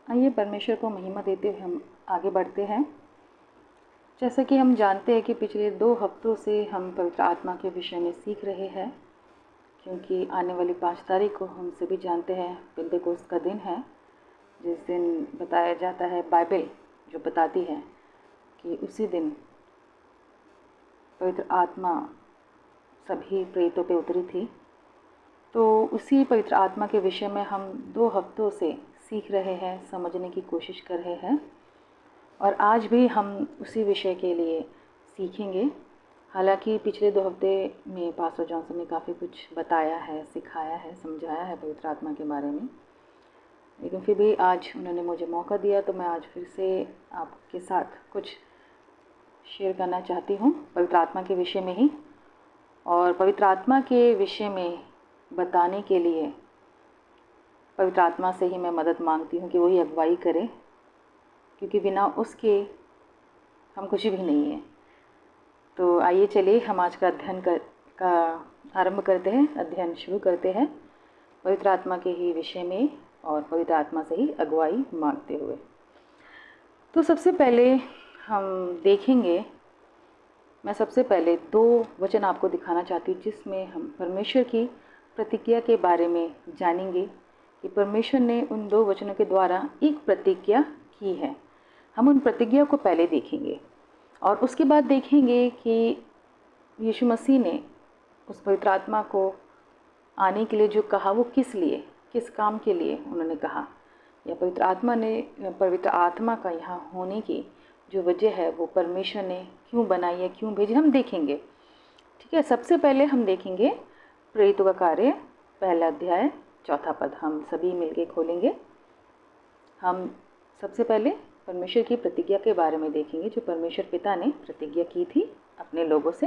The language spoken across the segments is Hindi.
आइए परमेश्वर को महिमा देते हुए हम आगे बढ़ते हैं। जैसा कि हम जानते हैं कि पिछले 2 हफ्तों से हम पवित्र आत्मा के विषय में सीख रहे हैं, क्योंकि आने वाली 5 तारीख को हम सभी जानते हैं पेंटेकोस्त का दिन है, जिस दिन बताया जाता है, बाइबल जो बताती है कि उसी दिन पवित्र आत्मा सभी प्रेरितों पे उतरी थी। तो उसी पवित्र आत्मा के विषय में हम 2 हफ्तों से सीख रहे हैं, समझने की कोशिश कर रहे हैं, और आज भी हम उसी विषय के लिए सीखेंगे। हालांकि पिछले 2 हफ्ते में पास्टर जॉनसन ने काफ़ी कुछ बताया है, सिखाया है, समझाया है पवित्र आत्मा के बारे में, लेकिन फिर भी आज उन्होंने मुझे मौका दिया तो मैं आज फिर से आपके साथ कुछ शेयर करना चाहती हूँ पवित्र आत्मा के विषय में ही। और पवित्र आत्मा के विषय में बताने के लिए पवित्र आत्मा से ही मैं मदद मांगती हूँ कि वही अगुवाई करे, क्योंकि बिना उसके हम कुछ भी नहीं है। तो आइए चलिए हम आज का अध्ययन का आरंभ करते हैं, अध्ययन शुरू करते हैं पवित्र आत्मा के ही विषय में और पवित्र आत्मा से ही अगुवाई मांगते हुए। तो सबसे पहले हम देखेंगे, मैं सबसे पहले 2 वचन आपको दिखाना चाहती हूँ जिसमें हम परमेश्वर की प्रतिज्ञा के बारे में जानेंगे कि परमेश्वर ने उन 2 वचनों के द्वारा एक प्रतिज्ञा की है। हम उन प्रतिज्ञा को पहले देखेंगे और उसके बाद देखेंगे कि यीशु मसीह ने उस पवित्र आत्मा को आने के लिए जो कहा वो किस लिए, किस काम के लिए उन्होंने कहा, या पवित्र आत्मा का यहाँ होने की जो वजह है वो परमेश्वर ने क्यों बनाई है, क्यों भेजी, हम देखेंगे। ठीक है, सबसे पहले हम देखेंगे प्रेरितों का कार्य 1 अध्याय 4 पद। हम सभी मिलके खोलेंगे। हम सबसे पहले परमेश्वर की प्रतिज्ञा के बारे में देखेंगे जो परमेश्वर पिता ने प्रतिज्ञा की थी अपने लोगों से।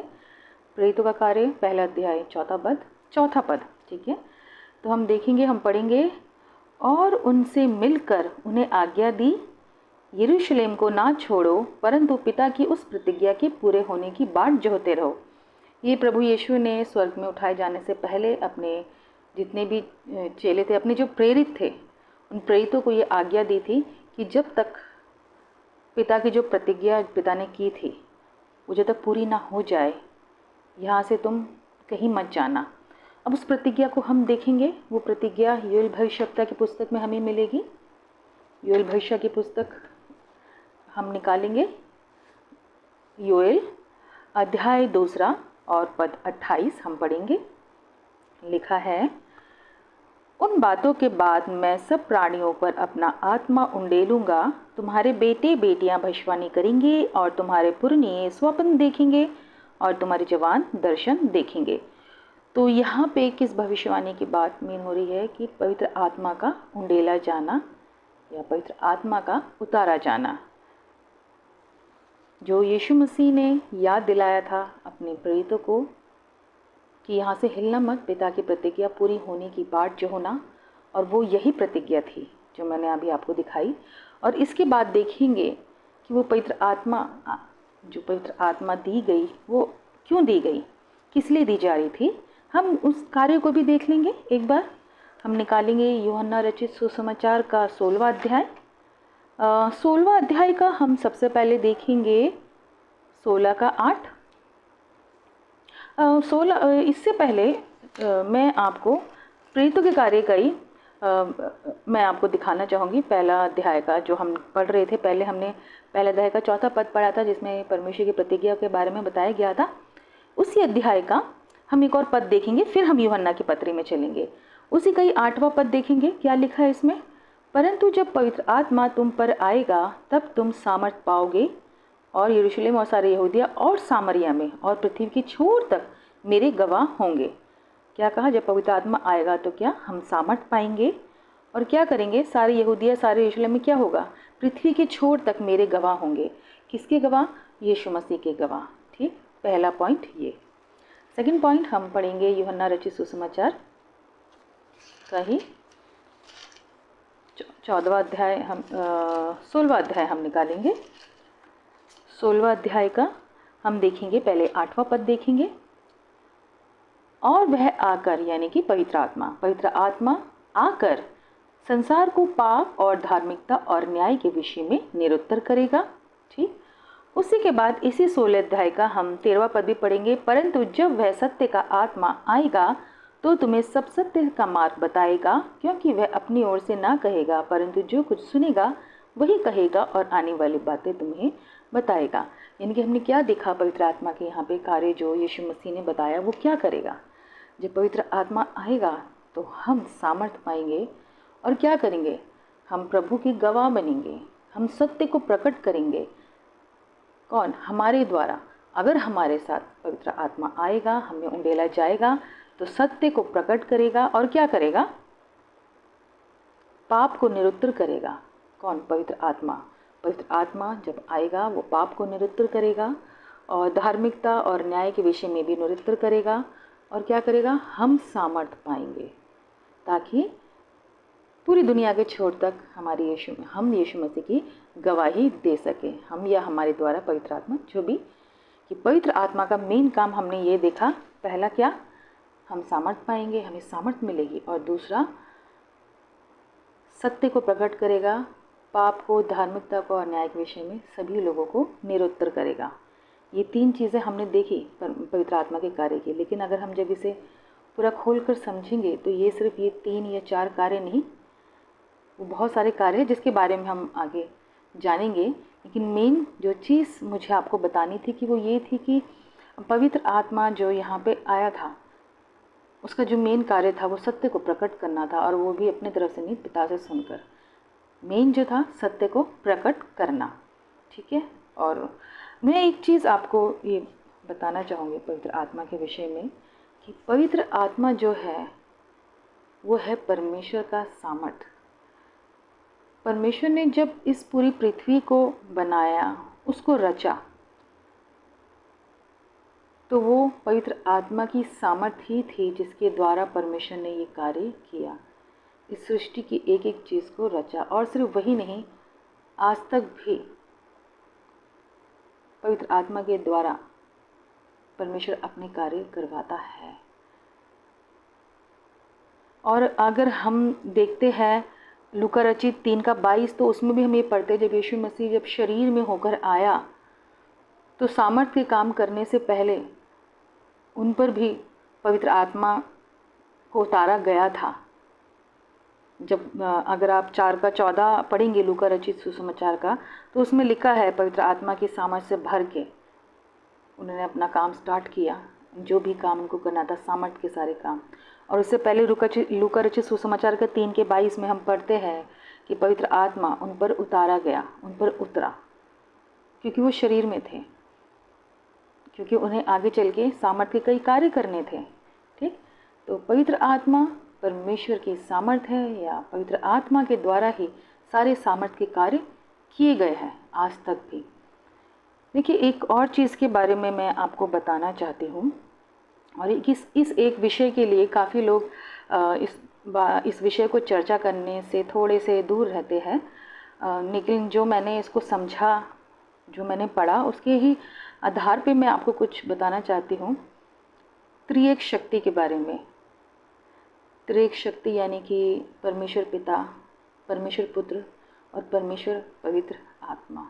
प्रेरितों का कार्य 1 अध्याय 4 पद। ठीक है, तो हम देखेंगे, हम पढ़ेंगे। और उनसे मिलकर उन्हें आज्ञा दी, यरूशलेम को ना छोड़ो, परंतु पिता की उस प्रतिज्ञा के पूरे होने की बाट जोहते रहो। ये प्रभु यीशु ने स्वर्ग में उठाए जाने से पहले अपने जितने भी चेले थे, अपने जो प्रेरित थे, उन प्रेरितों को ये आज्ञा दी थी कि जब तक पिता की जो प्रतिज्ञा पिता ने की थी वो जब तक पूरी ना हो जाए, यहाँ से तुम कहीं मत जाना। अब उस प्रतिज्ञा को हम देखेंगे। वो प्रतिज्ञा योएल भविष्यवक्ता की पुस्तक में हमें मिलेगी। योएल भविष्य की पुस्तक हम निकालेंगे, योएल अध्याय 2 और पद 28 हम पढ़ेंगे। लिखा है, उन बातों के बाद मैं सब प्राणियों पर अपना आत्मा उंडेलूंगा, तुम्हारे बेटे बेटियां भविष्यवाणी करेंगे और तुम्हारे पुरनिये स्वप्न देखेंगे और तुम्हारे जवान दर्शन देखेंगे। तो यहाँ पे किस भविष्यवाणी की बात मीन हो रही है कि पवित्र आत्मा का उंडेला जाना या पवित्र आत्मा का उतारा जाना, जो यीशु मसीह ने याद दिलाया था अपने प्रेरितों को कि यहाँ से हिलना मत, पिता की प्रतिज्ञा पूरी होने की बाट जो होना, और वो यही प्रतिज्ञा थी जो मैंने अभी आपको दिखाई। और इसके बाद देखेंगे कि वो पवित्र आत्मा, जो पवित्र आत्मा दी गई वो क्यों दी गई, किस लिए दी जा रही थी। हम उस कार्य को भी देख लेंगे एक बार। हम निकालेंगे यूहन्ना रचित सुसमाचार का 16वां अध्याय। 16वां अध्याय का हम सबसे पहले देखेंगे 16 का 8। 16 इससे पहले मैं आपको प्रेरितों के कार्य का ही मैं आपको दिखाना चाहूँगी। 1 अध्याय का जो हम पढ़ रहे थे, पहले हमने 1 अध्याय का 4 पद पढ़ा था जिसमें परमेश्वर की प्रतिज्ञा के बारे में बताया गया था। उसी अध्याय का हम एक और पद देखेंगे, फिर हम यूहन्ना की पत्री में चलेंगे। उसी का ही 8वां पद देखेंगे। क्या लिखा है इसमें, परंतु जब पवित्र आत्मा तुम पर आएगा तब तुम सामर्थ पाओगे और यरूशलेम और सारे यहूदिया और सामरिया में और पृथ्वी की छोर तक मेरे गवाह होंगे। क्या कहा, जब पवित्र आत्मा आएगा तो क्या हम सामर्थ पाएंगे और क्या करेंगे, सारे यहूदिया सारे यरूशलेम में क्या होगा, पृथ्वी के छोर तक मेरे गवाह होंगे। किसके गवाह, यीशु मसीह के गवाह। ठीक, पहला पॉइंट ये। सेकंड पॉइंट हम पढ़ेंगे यूहन्ना रचित सुसमाचार का ही 14वां अध्याय, हम 16वां अध्याय हम निकालेंगे। 16वां अध्याय का हम देखेंगे, पहले 8वां पद देखेंगे। और वह आकर, यानी कि पवित्र आत्मा आकर संसार को पाप और धार्मिकता और न्याय के विषय में निरुत्तर करेगा। ठीक, उसी के बाद इसी 16 अध्याय का हम 13वां पद भी पढ़ेंगे। परंतु जब वह सत्य का आत्मा आएगा तो तुम्हें सब सत्य का मार्ग बताएगा, क्योंकि वह अपनी ओर से ना कहेगा, परंतु जो कुछ सुनेगा वही कहेगा और आने वाली बातें तुम्हें बताएगा। यानी कि हमने क्या देखा, पवित्र आत्मा के यहाँ पे कार्य जो यीशु मसीह ने बताया वो क्या करेगा। जब पवित्र आत्मा आएगा तो हम सामर्थ्य पाएंगे और क्या करेंगे, हम प्रभु के गवाह बनेंगे, हम सत्य को प्रकट करेंगे। कौन? हमारे द्वारा। अगर हमारे साथ पवित्र आत्मा आएगा, हमें उंडेला जाएगा तो सत्य को प्रकट करेगा और क्या करेगा, पाप को निरुत्तर करेगा। कौन? पवित्र आत्मा। पवित्र आत्मा जब आएगा वो पाप को निरुत्तर करेगा और धार्मिकता और न्याय के विषय में भी निरुत्तर करेगा और क्या करेगा, हम सामर्थ्य पाएंगे ताकि पूरी दुनिया के छोर तक हम यीशु मसीह की गवाही दे सके, हम या हमारे द्वारा पवित्र आत्मा जो भी। कि पवित्र आत्मा का मेन काम हमने ये देखा, पहला क्या, हम सामर्थ्य पाएंगे, हमें सामर्थ्य मिलेगी, और दूसरा सत्य को प्रकट करेगा, पाप को, धार्मिकता को और न्याय के विषय में सभी लोगों को निरुत्तर करेगा। ये 3 चीज़ें हमने देखी पवित्र आत्मा के कार्य की। लेकिन अगर हम जब इसे पूरा खोल कर समझेंगे तो ये सिर्फ ये 3 या 4 कार्य नहीं, वो बहुत सारे कार्य हैं जिसके बारे में हम आगे जानेंगे। लेकिन मेन जो चीज़ मुझे आपको बतानी थी कि वो ये थी कि पवित्र आत्मा जो यहाँ पे आया था उसका जो मेन कार्य था वो सत्य को प्रकट करना था, और वो भी अपने तरफ से नहीं, पिता से सुनकर। मेन जो था सत्य को प्रकट करना। ठीक है। और मैं एक चीज़ आपको ये बताना चाहूँगी पवित्र आत्मा के विषय में कि पवित्र आत्मा जो है वो है परमेश्वर का सामर्थ। परमेश्वर ने जब इस पूरी पृथ्वी को बनाया, उसको रचा, तो वो पवित्र आत्मा की सामर्थ ही थी जिसके द्वारा परमेश्वर ने ये कार्य किया, इस सृष्टि की एक एक चीज़ को रचा। और सिर्फ वही नहीं, आज तक भी पवित्र आत्मा के द्वारा परमेश्वर अपने कार्य करवाता है। और अगर हम देखते हैं लूका रचित 3:22, तो उसमें भी हम ये पढ़ते हैं जब यीशु मसीह जब शरीर में होकर आया तो सामर्थ के काम करने से पहले उन पर भी पवित्र आत्मा को उतारा गया था। जब अगर आप 4:14 पढ़ेंगे लूका रचित सुसमाचार का, तो उसमें लिखा है पवित्र आत्मा की सामर्थ से भर के उन्होंने अपना काम स्टार्ट किया, जो भी काम उनको करना था, सामर्थ के सारे काम। और उससे पहले लूका रचित सुसमाचार का 3:22 में हम पढ़ते हैं कि पवित्र आत्मा उन पर उतारा गया, उन पर उतरा, क्योंकि वो शरीर में थे, क्योंकि उन्हें आगे चल के सामर्थ के कई कार्य करने थे। ठीक, तो पवित्र आत्मा परमेश्वर की सामर्थ है, या पवित्र आत्मा के द्वारा ही सारे सामर्थ के कार्य किए गए हैं आज तक भी। देखिए, एक और चीज़ के बारे में मैं आपको बताना चाहती हूँ, और इस एक विषय के लिए काफ़ी लोग इस विषय को चर्चा करने से थोड़े से दूर रहते हैं, लेकिन जो मैंने इसको समझा, जो मैंने पढ़ा, उसके ही आधार पे मैं आपको कुछ बताना चाहती हूँ त्रिएक शक्ति के बारे में। त्रिएक शक्ति यानी कि परमेश्वर पिता, परमेश्वर पुत्र और परमेश्वर पवित्र आत्मा।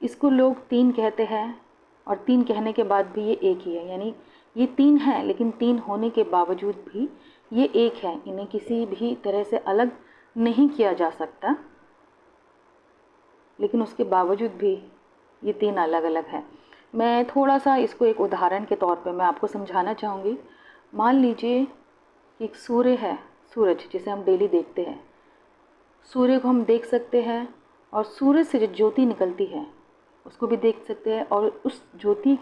इसको लोग 3 कहते हैं, और 3 कहने के बाद भी ये एक ही है। यानी ये 3 हैं, लेकिन 3 होने के बावजूद भी ये एक है, इन्हें किसी भी तरह से अलग नहीं किया जा सकता, लेकिन उसके बावजूद भी ये 3 अलग अलग हैं। मैं थोड़ा सा इसको एक उदाहरण के तौर पे मैं आपको समझाना चाहूँगी। मान लीजिए कि एक सूर्य है, सूरज जिसे हम डेली देखते हैं। सूर्य को हम देख सकते हैं, और सूरज से जो ज्योति निकलती है उसको भी देख सकते हैं, और उस ज्योति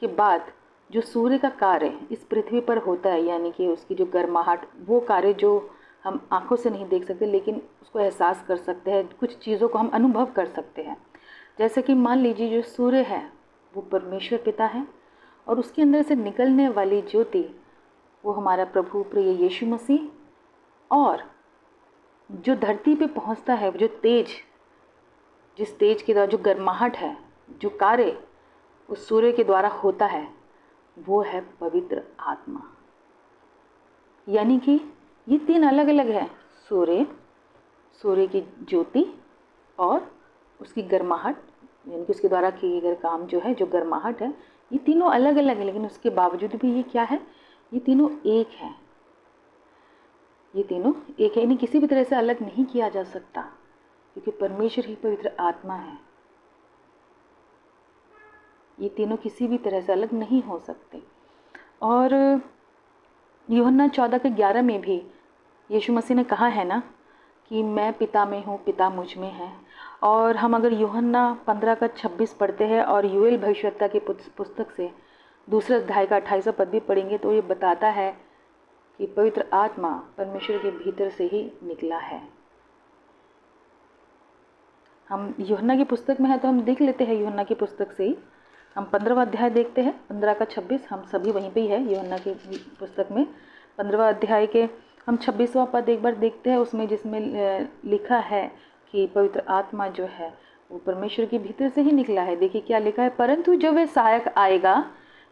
के बाद जो सूर्य का कार्य इस पृथ्वी पर होता है, यानी कि उसकी जो गर्माहट, वो कार्य जो हम आंखों से नहीं देख सकते लेकिन उसको एहसास कर सकते हैं, कुछ चीज़ों को हम अनुभव कर सकते हैं। जैसे कि मान लीजिए जो सूर्य है वो परमेश्वर पिता है, और उसके अंदर से निकलने वाली ज्योति वो हमारा प्रभु प्रिय यीशु मसीह, और जो धरती पे पहुंचता है जो तेज, जिस तेज के द्वारा जो गर्माहट है, जो कार्य उस सूर्य के द्वारा होता है, वो है पवित्र आत्मा। यानी कि ये 3 अलग अलग है। सूर्य, सूर्य की ज्योति और उसकी गर्माहट, यानी कि उसके द्वारा किए गए काम जो है, जो गर्माहट है, ये तीनों अलग अलग है, लेकिन उसके बावजूद भी ये क्या है, ये तीनों एक है। ये तीनों एक है, इन्हें किसी भी तरह से अलग नहीं किया जा सकता, क्योंकि परमेश्वर ही पवित्र आत्मा है। ये तीनों किसी भी तरह से अलग नहीं हो सकते। और यूहन्ना 14:11 में भी यीशु मसीह ने कहा है ना कि मैं पिता में हूँ, पिता मुझ में है। और हम अगर यूहन्ना 15:26 पढ़ते हैं और यूएल भविष्यवक्ता की पुस्तक से दूसरे अध्याय का 28वां पद भी पढ़ेंगे, तो ये बताता है कि पवित्र आत्मा परमेश्वर के भीतर से ही निकला है। हम यूहन्ना की पुस्तक में है तो हम देख लेते हैं, यूहन्ना की पुस्तक से ही हम 15वां अध्याय देखते हैं, 15:26। हम सभी वहीं पे ही है यूहन्ना की पुस्तक में 15वां अध्याय के हम 26वां पद एक बार देखते हैं, उसमें जिसमें लिखा है कि पवित्र आत्मा जो है वो परमेश्वर के भीतर से ही निकला है। देखिए क्या लिखा है, परंतु जब वह सहायक आएगा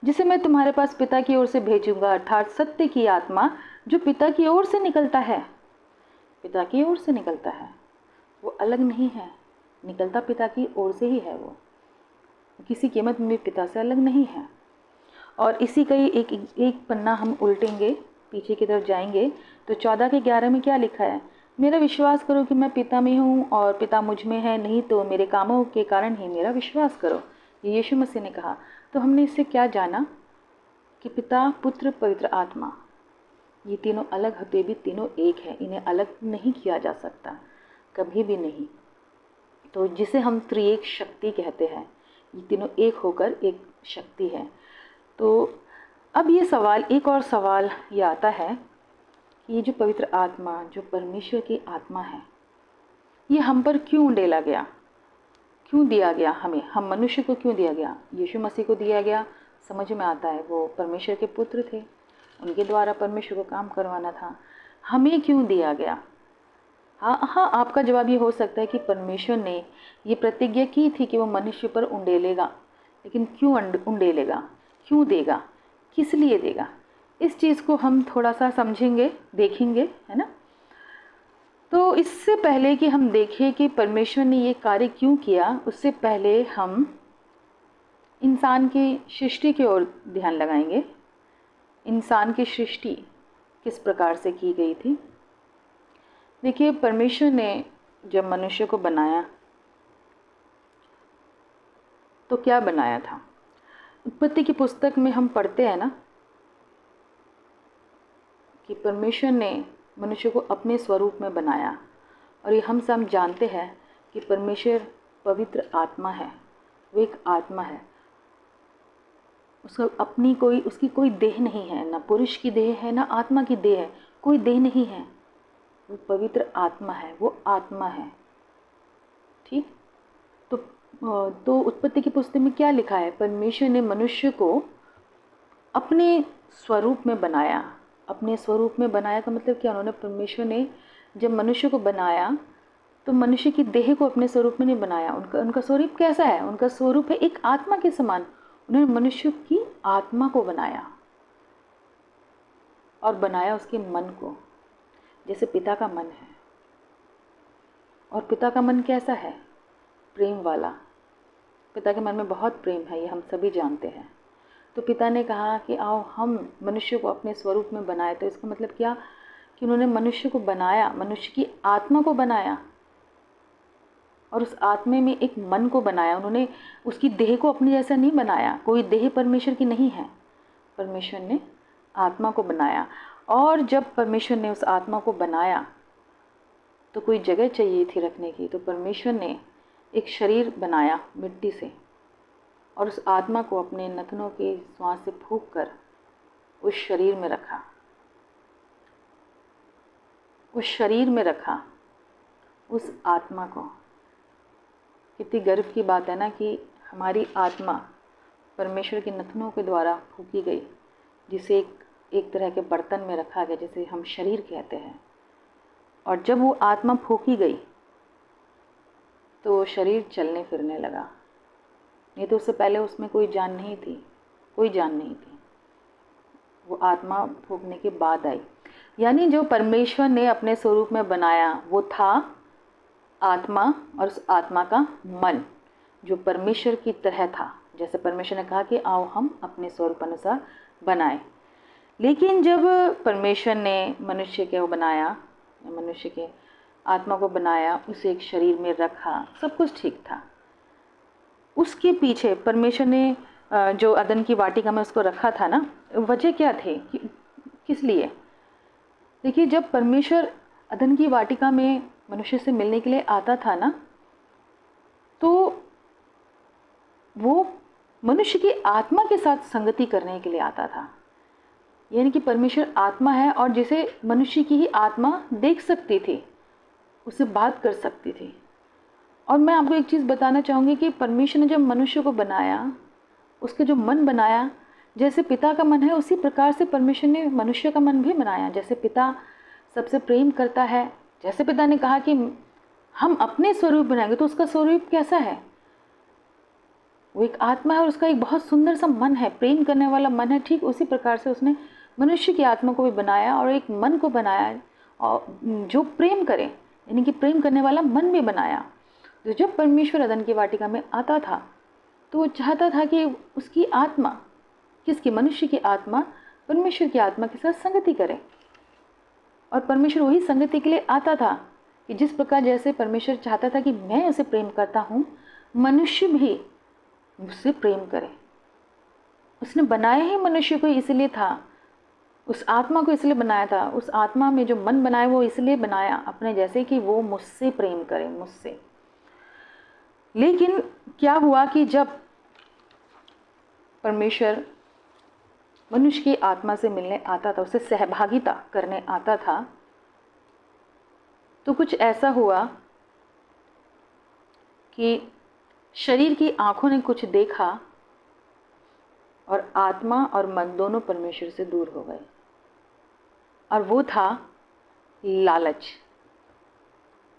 जिसे मैं तुम्हारे पास पिता की ओर से भेजूंगा, अर्थात सत्य की आत्मा जो पिता की ओर से निकलता है, पिता की ओर से निकलता है, वो अलग नहीं है, निकलता पिता की ओर से ही है, वो किसी कीमत में भी पिता से अलग नहीं है। और इसी का ही एक पन्ना हम उल्टेंगे, पीछे की तरफ जाएंगे, तो 14:11 में क्या लिखा है, मेरा विश्वास करो कि मैं पिता में हूँ और पिता मुझ में है, नहीं तो मेरे कामों के कारण ही मेरा विश्वास करो। ये यीशु मसीह ने कहा। तो हमने इससे क्या जाना कि पिता, पुत्र, पवित्र आत्मा, ये तीनों अलग होते भी तीनों एक है, इन्हें अलग नहीं किया जा सकता, कभी भी नहीं। तो जिसे हम त्रिएक शक्ति कहते हैं, ये तीनों एक होकर एक शक्ति है। तो अब ये सवाल, एक और सवाल ये आता है कि ये जो पवित्र आत्मा, जो परमेश्वर की आत्मा है, ये हम पर क्यों उंडेला गया, क्यों दिया गया हमें, हम मनुष्य को क्यों दिया गया। यीशु मसीह को दिया गया, समझ में आता है, वो परमेश्वर के पुत्र थे, उनके द्वारा परमेश्वर को काम करवाना था। हमें क्यों दिया गया? हाँ, आपका जवाब ये हो सकता है कि परमेश्वर ने ये प्रतिज्ञा की थी कि वो मनुष्य पर उंडेलेगा, लेकिन क्यों उंडेलेगा, क्यों देगा, किस लिए देगा, इस चीज़ को हम थोड़ा सा समझेंगे, देखेंगे, है ना। तो इससे पहले कि हम देखें कि परमेश्वर ने ये कार्य क्यों किया, उससे पहले हम इंसान की सृष्टि की ओर ध्यान लगाएंगे। इंसान की सृष्टि किस प्रकार से की गई थी। देखिए, परमेश्वर ने जब मनुष्य को बनाया तो क्या बनाया था। उत्पत्ति की पुस्तक में हम पढ़ते हैं ना कि परमेश्वर ने मनुष्य को अपने स्वरूप में बनाया, और ये हम सब जानते हैं कि परमेश्वर पवित्र आत्मा है, वो एक आत्मा है, उसका अपनी उसकी कोई देह नहीं है, ना पुरुष की देह है ना आत्मा की देह है, कोई देह नहीं है, वो पवित्र आत्मा है, वो आत्मा है। ठीक, तो उत्पत्ति की पुस्तक में क्या लिखा है, परमेश्वर ने मनुष्य को अपने स्वरूप में बनाया। अपने स्वरूप में बनाया का मतलब क्या, उन्होंने, परमेश्वर ने जब मनुष्य को बनाया तो मनुष्य की देह को अपने स्वरूप में नहीं बनाया। उनका स्वरूप कैसा है, उनका स्वरूप है एक आत्मा के समान। उन्होंने मनुष्य की आत्मा को बनाया, और बनाया उसके मन को, जैसे पिता का मन है। और पिता का मन कैसा है, प्रेम वाला। पिता के मन में बहुत प्रेम है, ये हम सभी जानते हैं। तो पिता ने कहा कि आओ हम मनुष्य को अपने स्वरूप में बनाए। तो इसका मतलब क्या कि उन्होंने मनुष्य को बनाया, मनुष्य की आत्मा को बनाया, और उस आत्मा में एक मन को बनाया। उन्होंने उसकी देह को अपने जैसा नहीं बनाया, कोई देह परमेश्वर की नहीं है, परमेश्वर ने आत्मा को बनाया। और जब परमेश्वर ने उस आत्मा को बनाया तो कोई जगह चाहिए थी रखने की, तो परमेश्वर ने एक शरीर बनाया मिट्टी से, और उस आत्मा को अपने नथनों के श्वास से फूंक कर उस शरीर में रखा, उस शरीर में रखा उस आत्मा को। कितनी गर्व की बात है ना कि हमारी आत्मा परमेश्वर के नथनों के द्वारा फूंकी गई, जिसे एक तरह के बर्तन में रखा गया, जिसे हम शरीर कहते हैं। और जब वो आत्मा फूंकी गई तो वो शरीर चलने फिरने लगा, नहीं तो उससे पहले उसमें कोई जान नहीं थी, कोई जान नहीं थी। वो आत्मा फूंकने के बाद आई। यानी जो परमेश्वर ने अपने स्वरूप में बनाया वो था आत्मा, और उस आत्मा का मन जो परमेश्वर की तरह था। जैसे परमेश्वर ने कहा कि आओ हम अपने स्वरूप अनुसार बनाएं। लेकिन जब परमेश्वर ने मनुष्य को बनाया, मनुष्य के आत्मा को बनाया, उसे एक शरीर में रखा, सब कुछ ठीक था। उसके पीछे परमेश्वर ने जो अदन की वाटिका में उसको रखा था ना, वजह क्या थे, किस लिए? देखिए, जब परमेश्वर अदन की वाटिका में मनुष्य से मिलने के लिए आता था ना, तो वो मनुष्य की आत्मा के साथ संगति करने के लिए आता था। यानी कि परमेश्वर आत्मा है और जिसे मनुष्य की ही आत्मा देख सकती थी, उससे बात कर सकती थी। और मैं आपको एक चीज़ बताना चाहूँगी कि परमेश्वर ने जब मनुष्य को बनाया, उसका जो मन बनाया, जैसे पिता का मन है उसी प्रकार से परमेश्वर ने मनुष्य का मन भी बनाया। जैसे पिता सबसे प्रेम करता है, जैसे पिता ने कहा कि हम अपने स्वरूप बनाएंगे, तो उसका स्वरूप कैसा है? वो एक आत्मा है और उसका एक बहुत सुंदर सा मन है, प्रेम करने वाला मन है। ठीक उसी प्रकार से उसने मनुष्य की आत्मा को भी बनाया और एक मन को बनाया और जो प्रेम करे, यानी कि प्रेम करने वाला मन भी बनाया। तो जब परमेश्वर अदन की वाटिका में आता था तो वो चाहता था कि उसकी आत्मा, किसकी? मनुष्य की आत्मा परमेश्वर की आत्मा के साथ संगति करे। और परमेश्वर वही संगति के लिए आता था कि जिस प्रकार जैसे परमेश्वर चाहता था कि मैं उसे प्रेम करता हूँ, मनुष्य भी मुझसे प्रेम करे। उसने बनाया ही मनुष्य को इसलिए था, उस आत्मा को इसलिए बनाया था, उस आत्मा में जो मन बनाया वो इसलिए बनाया अपने जैसे कि वो मुझसे प्रेम करे, मुझसे। लेकिन क्या हुआ कि जब परमेश्वर मनुष्य की आत्मा से मिलने आता था, उससे सहभागिता करने आता था, तो कुछ ऐसा हुआ कि शरीर की आंखों ने कुछ देखा और आत्मा और मन दोनों परमेश्वर से दूर हो गए। और वो था लालच।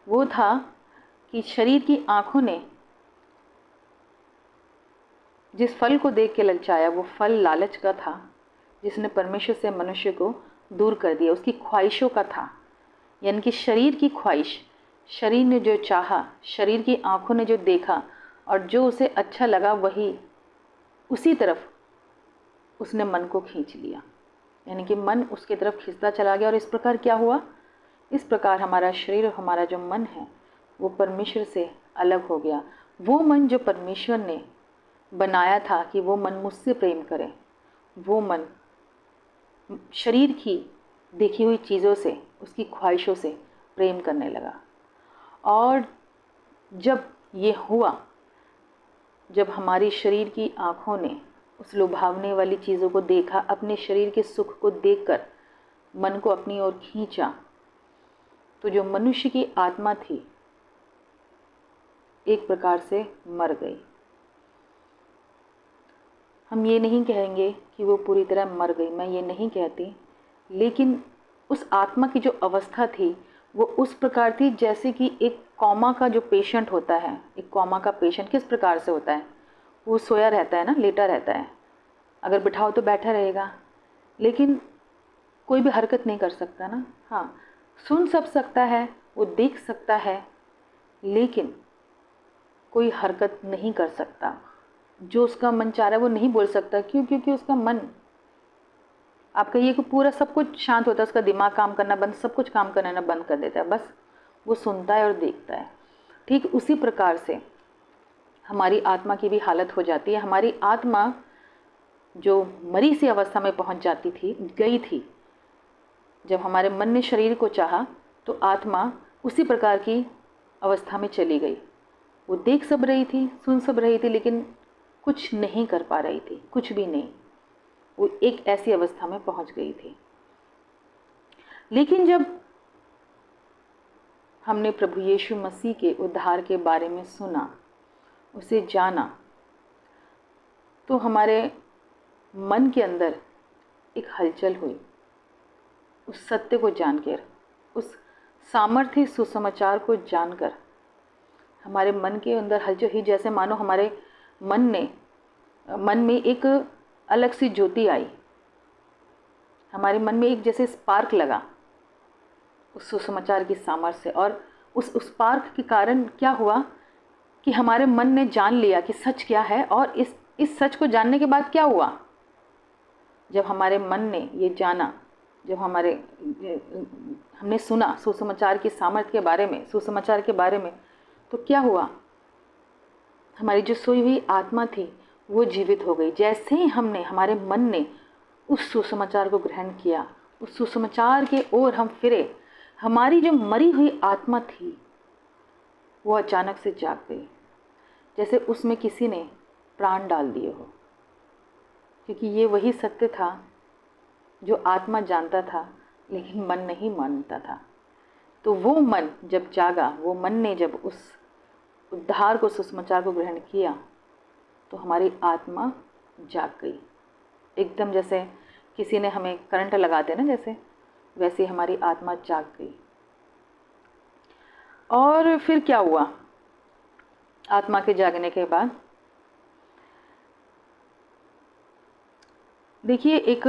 वो था कि शरीर की आंखों ने जिस फल को देख के ललचाया, वो फल लालच का था, जिसने परमेश्वर से मनुष्य को दूर कर दिया। उसकी ख्वाहिशों का था, यानी कि शरीर की ख्वाहिश। शरीर ने जो चाहा, शरीर की आंखों ने जो देखा और जो उसे अच्छा लगा, वही उसी तरफ उसने मन को खींच लिया। यानी कि मन उसकी तरफ खींचता चला गया। और इस प्रकार क्या हुआ? इस प्रकार हमारा शरीर और हमारा जो मन है वो परमेश्वर से अलग हो गया। वो मन जो परमेश्वर ने बनाया था कि वो मन मुझसे प्रेम करे, वो मन शरीर की देखी हुई चीज़ों से, उसकी ख्वाहिशों से प्रेम करने लगा। और जब ये हुआ, जब हमारी शरीर की आँखों ने उस लुभावने वाली चीज़ों को देखा, अपने शरीर के सुख को देखकर मन को अपनी ओर खींचा, तो जो मनुष्य की आत्मा थी एक प्रकार से मर गई। हम ये नहीं कहेंगे कि वो पूरी तरह मर गई, मैं ये नहीं कहती, लेकिन उस आत्मा की जो अवस्था थी वो उस प्रकार थी जैसे कि एक कोमा का जो पेशेंट होता है, एक कोमा का पेशेंट किस प्रकार से होता है? वो सोया रहता है ना, लेटा रहता है, अगर बिठाओ तो बैठा रहेगा, लेकिन कोई भी हरकत नहीं कर सकता ना। हाँ, सुन सब सकता है, वो देख सकता है, लेकिन कोई हरकत नहीं कर सकता। जो उसका मन चाह रहा है वो नहीं बोल सकता। क्यों? क्योंकि उसका मन, आप कहिए कि पूरा सब कुछ शांत होता है, उसका दिमाग काम करना बंद, सब कुछ काम करना बंद कर देता है, बस वो सुनता है और देखता है। ठीक उसी प्रकार से हमारी आत्मा की भी हालत हो जाती है। हमारी आत्मा जो मरी सी अवस्था में पहुंच जाती थी, गई थी। जब हमारे मन ने शरीर को चाहा तो आत्मा उसी प्रकार की अवस्था में चली गई। वो देख सब रही थी, सुन सब रही थी, लेकिन कुछ नहीं कर पा रही थी, कुछ भी नहीं। वो एक ऐसी अवस्था में पहुंच गई थी। लेकिन जब हमने प्रभु यीशु मसीह के उद्धार के बारे में सुना, उसे जाना, तो हमारे मन के अंदर एक हलचल हुई। उस सत्य को जानकर, उस सामर्थ्य सुसमाचार को जानकर हमारे मन के अंदर हलचल हुई, जैसे मानो हमारे मन में एक अलग सी ज्योति आई, हमारे मन में एक जैसे स्पार्क लगा उस सुसमाचार की सामर्थ्य से। और उस पार्क के कारण क्या हुआ कि हमारे मन ने जान लिया कि सच क्या है। और इस सच को जानने के बाद क्या हुआ, जब हमारे मन ने ये जाना, जब हमने सुना सुसमाचार की सामर्थ्य के बारे में, सुसमाचार के बारे में, तो क्या हुआ, हमारी जो सोई हुई आत्मा थी वो जीवित हो गई। जैसे ही हमारे मन ने उस सुसमाचार को ग्रहण किया, उस सुसमाचार के ओर हम फिरे, हमारी जो मरी हुई आत्मा थी वो अचानक से जाग गई, जैसे उसमें किसी ने प्राण डाल दिए हो। क्योंकि ये वही सत्य था जो आत्मा जानता था लेकिन मन नहीं मानता था। तो वो मन जब जागा, वो मन ने जब उस उद्धार को, सुसमाचार को ग्रहण किया, तो हमारी आत्मा जाग गई। एकदम जैसे किसी ने हमें करंट लगाते ना, जैसे वैसे हमारी आत्मा जाग गई। और फिर क्या हुआ, आत्मा के जागने के बाद देखिए, एक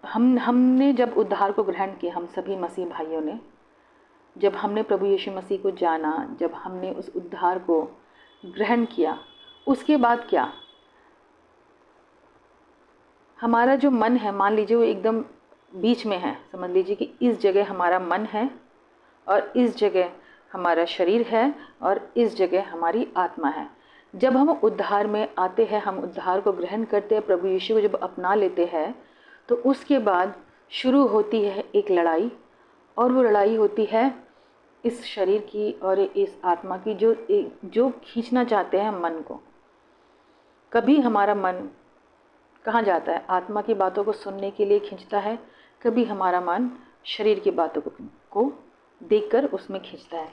हमने जब उद्धार को ग्रहण किया, हम सभी मसीह भाइयों ने, जब हमने प्रभु यीशु मसीह को जाना, जब हमने उस उद्धार को ग्रहण किया, उसके बाद क्या, हमारा जो मन है, मान लीजिए वो एकदम बीच में है। समझ लीजिए कि इस जगह हमारा मन है और इस जगह हमारा शरीर है और इस जगह हमारी आत्मा है। जब हम उद्धार में आते हैं, हम उद्धार को ग्रहण करते हैं, प्रभु यीशु को जब अपना लेते हैं, तो उसके बाद शुरू होती है एक लड़ाई। और वो लड़ाई होती है इस शरीर की और इस आत्मा की, जो खींचना चाहते हैं मन को। कभी हमारा मन कहाँ जाता है, आत्मा की बातों को सुनने के लिए खींचता है, कभी हमारा मन शरीर की बातों को देखकर उसमें खींचता है।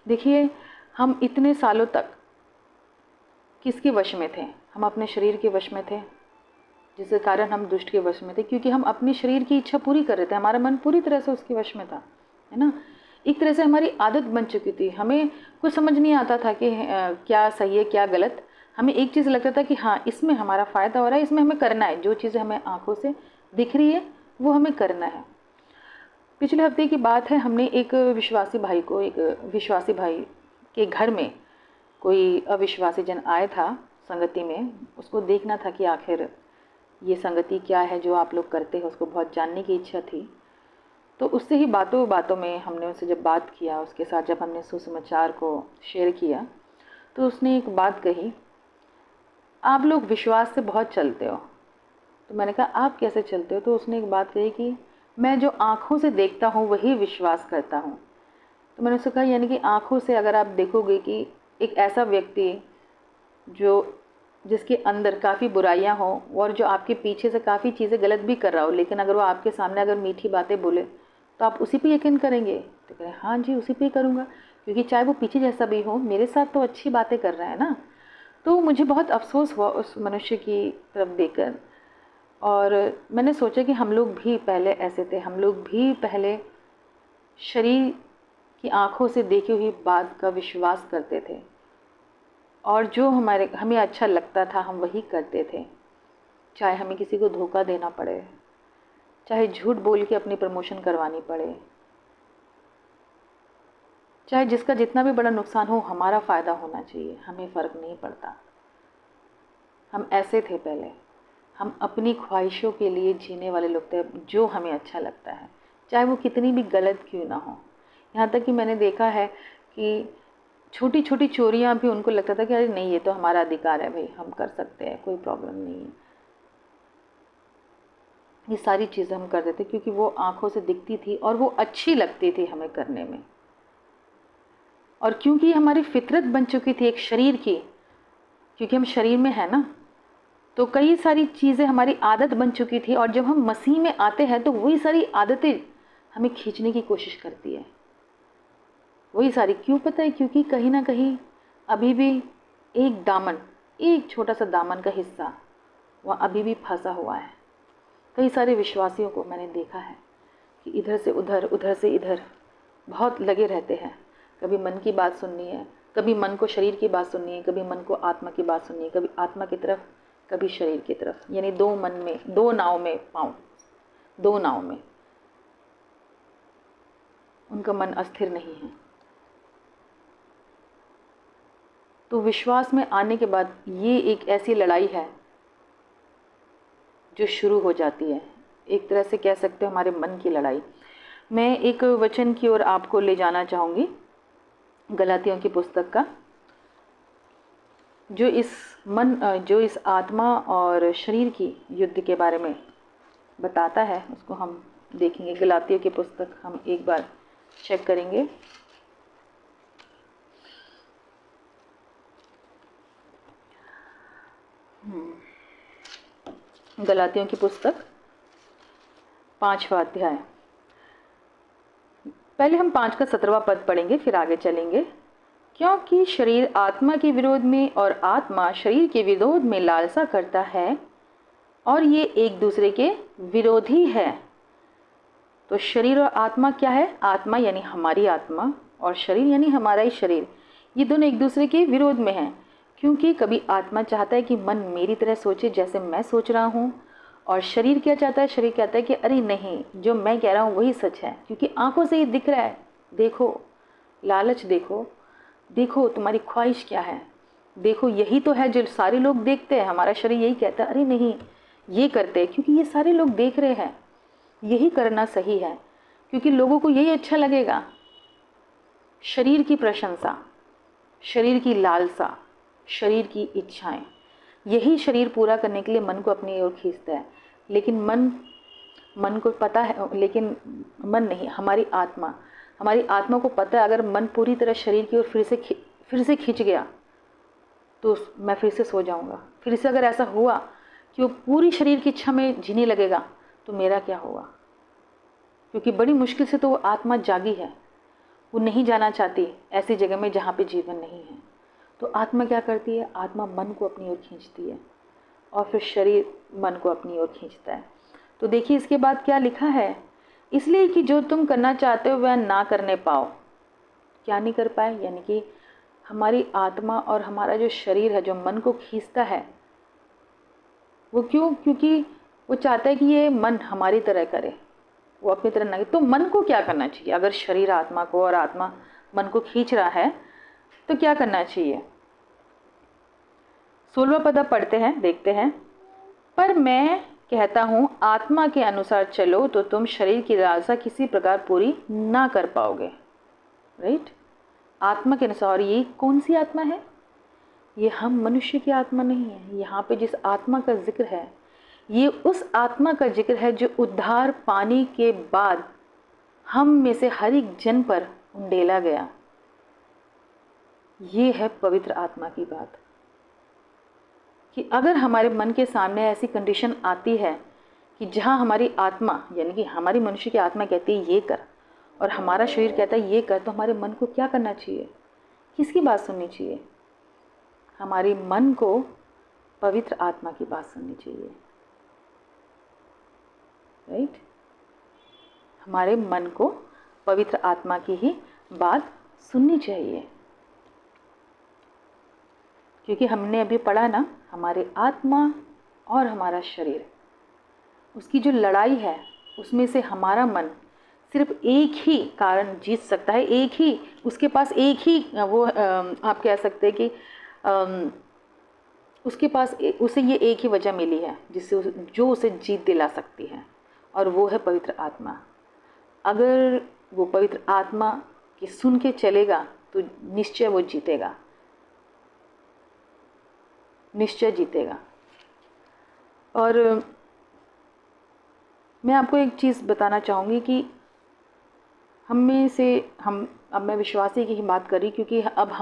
देखिए, हम इतने सालों तक किसके वश में थे, हम अपने शरीर के वश में थे, जिसके कारण हम दुष्ट के वश में थे, क्योंकि हम अपनी शरीर की इच्छा पूरी कर रहे थे। हमारा मन पूरी तरह से उसके वश में था, है ना। एक तरह से हमारी आदत बन चुकी थी, हमें कुछ समझ नहीं आता था कि क्या सही है क्या गलत। हमें एक चीज़ लगता था कि हाँ, इसमें हमारा फ़ायदा हो रहा है, इसमें हमें करना है, जो चीज़ें हमें आंखों से दिख रही है वो हमें करना है। पिछले हफ्ते की बात है, हमने एक विश्वासी भाई के घर में कोई अविश्वासी जन आया था संगति में। उसको देखना था कि आखिर ये संगति क्या है जो आप लोग करते हैं, उसको बहुत जानने की इच्छा थी। तो उससे ही बातों बातों में हमने उससे जब बात किया, उसके साथ जब हमने सुसमाचार को शेयर किया, तो उसने एक बात कही, आप लोग विश्वास से बहुत चलते हो। तो मैंने कहा आप कैसे चलते हो। तो उसने एक बात कही कि मैं जो आँखों से देखता हूँ वही विश्वास करता हूँ। तो मैंने उससे कहा यानी कि आँखों से अगर आप देखोगे कि एक ऐसा व्यक्ति जिसके अंदर काफ़ी बुराइयाँ हों और जो आपके पीछे से काफ़ी चीज़ें गलत भी कर रहा हो, लेकिन अगर वो आपके सामने अगर मीठी बातें बोले तो आप उसी पे यकीन करेंगे। तो कह रहे हाँ जी, उसी पे ही करूँगा, क्योंकि चाहे वो पीछे जैसा भी हो, मेरे साथ तो अच्छी बातें कर रहा है ना। तो मुझे बहुत अफसोस हुआ उस मनुष्य की तरफ देखकर, और मैंने सोचा कि हम लोग भी पहले ऐसे थे, हम लोग भी पहले शरीर की आँखों से देखी हुई बात का विश्वास करते थे, और जो हमें अच्छा लगता था हम वही करते थे, चाहे हमें किसी को धोखा देना पड़े, चाहे झूठ बोल के अपनी प्रमोशन करवानी पड़े, चाहे जिसका जितना भी बड़ा नुकसान हो हमारा फ़ायदा होना चाहिए, हमें फ़र्क नहीं पड़ता। हम ऐसे थे पहले, हम अपनी ख्वाहिशों के लिए जीने वाले लोग थे, जो हमें अच्छा लगता है, चाहे वो कितनी भी गलत क्यों ना हो। यहाँ तक कि मैंने देखा है कि छोटी छोटी चोरियाँ भी उनको लगता था कि अरे नहीं, ये तो हमारा अधिकार है भाई, हम कर सकते हैं, कोई प्रॉब्लम नहीं है। ये सारी चीज़ें हम करते थे क्योंकि वो आँखों से दिखती थी और वो अच्छी लगती थी हमें करने में। और क्योंकि हमारी फितरत बन चुकी थी एक शरीर की, क्योंकि हम शरीर में है ना, तो कई सारी चीज़ें हमारी आदत बन चुकी थी। और जब हम मसीह में आते हैं तो वही सारी आदतें हमें खींचने की कोशिश करती है, वही सारी। क्यों पता है, क्योंकि कहीं ना कहीं अभी भी एक दामन, एक छोटा सा दामन का हिस्सा वह अभी भी फंसा हुआ है। कई सारे विश्वासियों को मैंने देखा है कि इधर से उधर, उधर से इधर बहुत लगे रहते हैं। कभी मन की बात सुननी है, कभी मन को शरीर की बात सुननी है, कभी मन को आत्मा की बात सुननी है, कभी आत्मा की तरफ कभी शरीर की तरफ, यानी दो मन में, दो नाव में पाँव, दो नाव में। उनका मन अस्थिर नहीं है। तो विश्वास में आने के बाद ये एक ऐसी लड़ाई है जो शुरू हो जाती है, एक तरह से कह सकते हो हमारे मन की लड़ाई। मैं एक वचन की ओर आपको ले जाना चाहूँगी, गलातियों की पुस्तक का, जो इस आत्मा और शरीर की युद्ध के बारे में बताता है, उसको हम देखेंगे। गलातियों की पुस्तक हम एक बार चेक करेंगे। गलातियों की पुस्तक 5वां अध्याय, पहले हम 5 का 17वां पद पढ़ेंगे, फिर आगे चलेंगे। क्योंकि शरीर आत्मा के विरोध में और आत्मा शरीर के विरोध में लालसा करता है, और ये एक दूसरे के विरोधी है। तो शरीर और आत्मा क्या है? आत्मा यानी हमारी आत्मा और शरीर यानी हमारा ही शरीर, ये दोनों एक दूसरे के विरोध में हैं। क्योंकि कभी आत्मा चाहता है कि मन मेरी तरह सोचे जैसे मैं सोच रहा हूँ, और शरीर क्या चाहता है? शरीर कहता है कि अरे नहीं, जो मैं कह रहा हूँ वही सच है, क्योंकि आंखों से ये दिख रहा है। देखो लालच, देखो देखो तुम्हारी ख्वाहिश क्या है, देखो यही तो है जो सारे लोग देखते हैं। हमारा शरीर यही कहता है अरे नहीं, ये करते हैं क्योंकि ये सारे लोग देख रहे हैं, यही करना सही है, क्योंकि लोगों को यही अच्छा लगेगा। शरीर की प्रशंसा, शरीर की लालसा, शरीर की इच्छाएं, यही शरीर पूरा करने के लिए मन को अपनी ओर खींचता है। लेकिन मन को पता है, लेकिन मन नहीं, हमारी आत्मा को पता है, अगर मन पूरी तरह शरीर की ओर फिर से खींच गया तो मैं फिर से सो जाऊंगा। फिर से अगर ऐसा हुआ कि वो पूरी शरीर की इच्छा में जीने लगेगा तो मेरा क्या होगा? क्योंकि बड़ी मुश्किल से तो वो आत्मा जागी है, वो नहीं जाना चाहती ऐसी जगह में जहाँ पे जीवन नहीं है। तो आत्मा क्या करती है? आत्मा मन को अपनी ओर खींचती है, और फिर शरीर मन को अपनी ओर खींचता है। तो देखिए इसके बाद क्या लिखा है, इसलिए कि जो तुम करना चाहते हो वह ना करने पाओ। क्या नहीं कर पाए? यानी कि हमारी आत्मा और हमारा जो शरीर है, जो मन को खींचता है, वो क्यों? क्योंकि वो चाहता है कि ये मन हमारी तरह करे, वो अपनी तरह ना। तो मन को क्या करना चाहिए? अगर शरीर आत्मा को और आत्मा मन को खींच रहा है तो क्या करना चाहिए? 16वां पद पढ़ते हैं, देखते हैं। पर मैं कहता हूँ आत्मा के अनुसार चलो तो तुम शरीर की लालसा किसी प्रकार पूरी ना कर पाओगे। राइट? आत्मा के अनुसार। ये कौन सी आत्मा है? ये हम मनुष्य की आत्मा नहीं है। यहाँ पे जिस आत्मा का जिक्र है, ये उस आत्मा का जिक्र है जो उद्धार पाने के बाद हम में से हर एक जन पर उंडेला गया। ये है पवित्र आत्मा की बात, कि अगर हमारे मन के सामने ऐसी कंडीशन आती है कि जहाँ हमारी आत्मा यानी कि हमारी मनुष्य की आत्मा कहती है ये कर, और हमारा शरीर कहता है ये कर, तो हमारे मन को क्या करना चाहिए? किसकी बात सुननी चाहिए? हमारे मन को पवित्र आत्मा की बात सुननी चाहिए। राइट? हमारे मन को पवित्र आत्मा की ही बात सुननी चाहिए, क्योंकि हमने अभी पढ़ा ना, हमारे आत्मा और हमारा शरीर, उसकी जो लड़ाई है, उसमें से हमारा मन सिर्फ एक ही कारण जीत सकता है। एक ही, उसके पास एक ही वो आप कह सकते हैं कि उसके पास उसे ये एक ही वजह मिली है जिससे जो उसे जीत दिला सकती है, और वो है पवित्र आत्मा। अगर वो पवित्र आत्मा की सुन के चलेगा तो निश्चय वो जीतेगा, निश्चय जीतेगा। और मैं आपको एक चीज़ बताना चाहूँगी कि अब मैं विश्वासी की ही बात करी, क्योंकि अब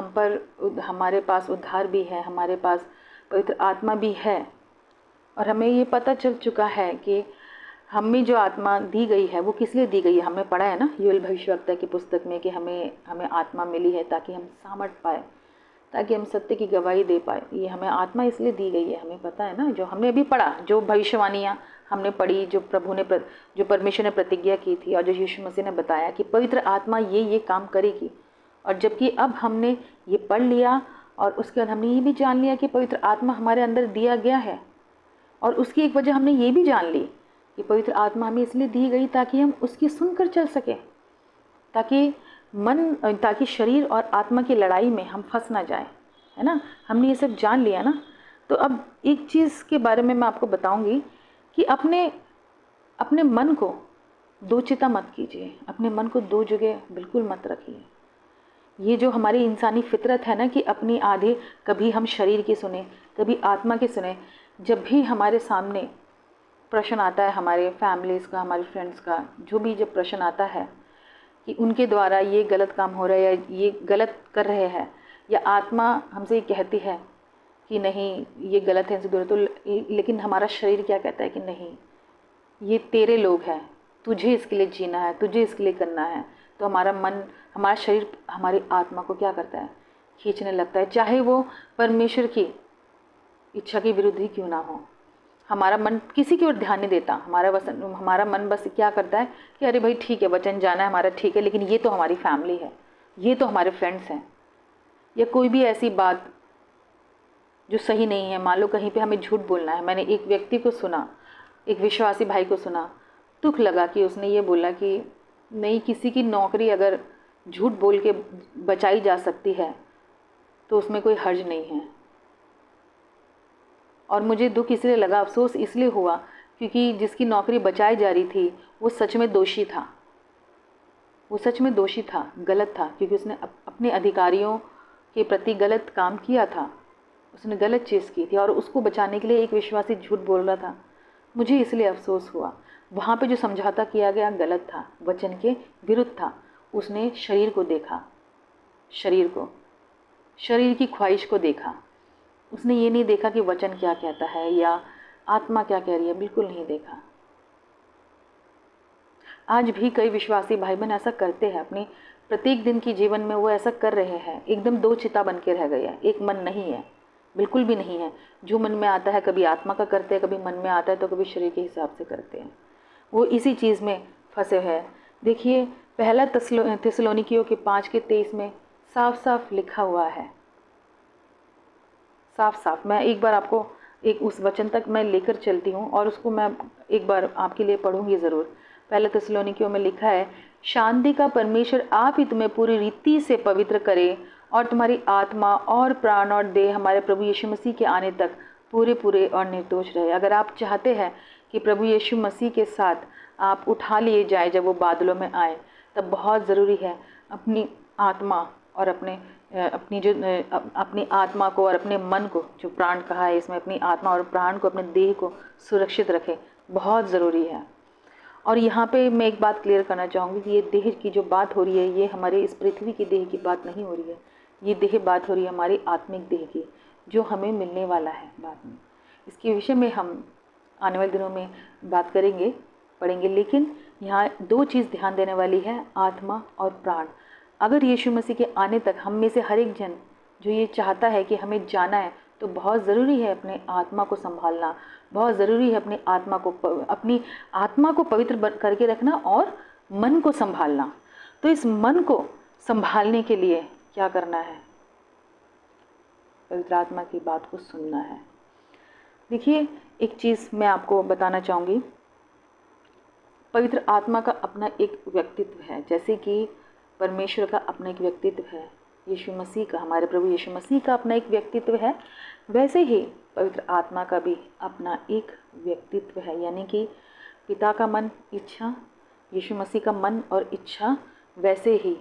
हमारे पास उद्धार भी है, हमारे पास पवित्र आत्मा भी है, और हमें ये पता चल चुका है कि हमें जो आत्मा दी गई है वो किस लिए दी गई है। हमने पढ़ा है ना योएल भविष्यवक्ता की पुस्तक में कि हमें आत्मा मिली है ताकि हम सामर्थ पाए, ताकि हम सत्य की गवाही दे पाए। ये हमें आत्मा इसलिए दी गई है, हमें पता है ना, जो हमने अभी पढ़ा, जो भविष्यवाणियाँ हमने पढ़ी, जो जो परमेश्वर ने प्रतिज्ञा की थी, और जो यीशु मसीह ने बताया कि पवित्र आत्मा ये काम करेगी। और जबकि अब हमने ये पढ़ लिया, और उसके बाद हमने ये भी जान लिया कि पवित्र आत्मा हमारे अंदर दिया गया है, और उसकी एक वजह हमने ये भी जान ली कि पवित्र आत्मा हमें इसलिए दी गई ताकि हम उसकी सुनकर चल सकें। ताकि शरीर और आत्मा की लड़ाई में हम फंस ना जाए, है ना। हमने ये सब जान लिया ना। तो अब एक चीज़ के बारे में मैं आपको बताऊंगी कि अपने अपने मन को दो चिता मत कीजिए, अपने मन को दो जगह बिल्कुल मत रखिए। ये जो हमारी इंसानी फितरत है ना कि अपनी आधे, कभी हम शरीर की सुने, कभी आत्मा की सुने। जब भी हमारे सामने प्रश्न आता है, हमारे फैमिलीज़ का, हमारे फ्रेंड्स का, जो भी जब प्रश्न आता है कि उनके द्वारा ये गलत काम हो रहा है या ये गलत कर रहे हैं, या आत्मा हमसे ये कहती है कि नहीं ये गलत है, इनसे दूर, तो लेकिन हमारा शरीर क्या कहता है कि नहीं ये तेरे लोग हैं, तुझे इसके लिए जीना है, तुझे इसके लिए करना है। तो हमारा मन, हमारा शरीर हमारी आत्मा को क्या करता है, खींचने लगता है, चाहे वो परमेश्वर की इच्छा के विरुद्ध ही क्यों ना हो। हमारा मन किसी की ओर ध्यान नहीं देता। हमारा मन बस क्या करता है कि अरे भाई ठीक है, वचन जाना है हमारा, ठीक है, लेकिन ये तो हमारी फैमिली है, ये तो हमारे फ्रेंड्स हैं, या कोई भी ऐसी बात जो सही नहीं है। मान लो कहीं पे हमें झूठ बोलना है। मैंने एक व्यक्ति को सुना, एक विश्वासी भाई को सुना, दुख लगा कि उसने ये बोला कि नहीं, किसी की नौकरी अगर झूठ बोल के बचाई जा सकती है तो उसमें कोई हर्ज नहीं है। और मुझे दुख इसलिए लगा, अफसोस इसलिए हुआ क्योंकि जिसकी नौकरी बचाई जा रही थी वो सच में दोषी था, वो सच में दोषी था, गलत था, क्योंकि उसने अपने अधिकारियों के प्रति गलत काम किया था, उसने गलत चीज़ की थी और उसको बचाने के लिए एक विश्वासी झूठ बोल रहा था। मुझे इसलिए अफसोस हुआ। वहाँ पे जो समझौता किया गया गलत था, वचन के विरुद्ध था। उसने शरीर को देखा, शरीर की ख्वाहिश को देखा। उसने ये नहीं देखा कि वचन क्या कहता है या आत्मा क्या कह रही है, बिल्कुल नहीं देखा। आज भी कई विश्वासी भाई बहन ऐसा करते हैं, अपनी प्रत्येक दिन की जीवन में वो ऐसा कर रहे हैं। एकदम दो चिता बन के रह गए हैं, एक मन नहीं है, बिल्कुल भी नहीं है। जो मन में आता है कभी आत्मा का करते हैं, कभी मन में आता है तो कभी शरीर के हिसाब से करते हैं। वो इसी चीज़ में फंसे हैं। देखिए पहला थिस्सलुनीकियों के 5:23 में साफ साफ लिखा हुआ है, साफ साफ। मैं एक बार आपको एक उस वचन तक मैं लेकर चलती हूँ और उसको मैं एक बार आपके लिए पढ़ूंगी ज़रूर। पहले थिस्सलुनीकियों में लिखा है, शांति का परमेश्वर आप ही तुम्हें पूरी रीति से पवित्र करे और तुम्हारी आत्मा और प्राण और देह हमारे प्रभु यीशु मसीह के आने तक पूरे पूरे और निर्दोष रहे। अगर आप चाहते हैं कि प्रभु यीशु मसीह के साथ आप उठा लिए जाए जब वो बादलों में आए, तब बहुत ज़रूरी है अपनी आत्मा और अपनी आत्मा को और अपने मन को, जो प्राण कहा है इसमें, अपनी आत्मा और प्राण को, अपने देह को सुरक्षित रखें, बहुत ज़रूरी है। और यहाँ पे मैं एक बात क्लियर करना चाहूँगी कि ये देह की जो बात हो रही है, ये हमारे इस पृथ्वी की देह की बात नहीं हो रही है। ये देह बात हो रही है हमारी आत्मिक देह की, जो हमें मिलने वाला है बाद में। इसके विषय में हम आने वाले दिनों में बात करेंगे, पढ़ेंगे। लेकिन यहाँ दो चीज़ ध्यान देने वाली है, आत्मा और प्राण। अगर यीशु मसीह के आने तक हम में से हर एक जन जो ये चाहता है कि हमें जाना है, तो बहुत ज़रूरी है अपने आत्मा को संभालना, बहुत ज़रूरी है अपनी आत्मा को पवित्र करके रखना और मन को संभालना। तो इस मन को संभालने के लिए क्या करना है? पवित्र आत्मा की बात को सुनना है। देखिए एक चीज़ मैं आपको बताना चाहूँगी, पवित्र आत्मा का अपना एक व्यक्तित्व है, जैसे कि परमेश्वर का अपना एक व्यक्तित्व है, यीशु मसीह का, हमारे प्रभु यीशु मसीह का अपना एक व्यक्तित्व है, वैसे ही पवित्र आत्मा का भी अपना एक व्यक्तित्व है। यानी कि पिता का मन, इच्छा, यीशु मसीह का मन और इच्छा, वैसे ही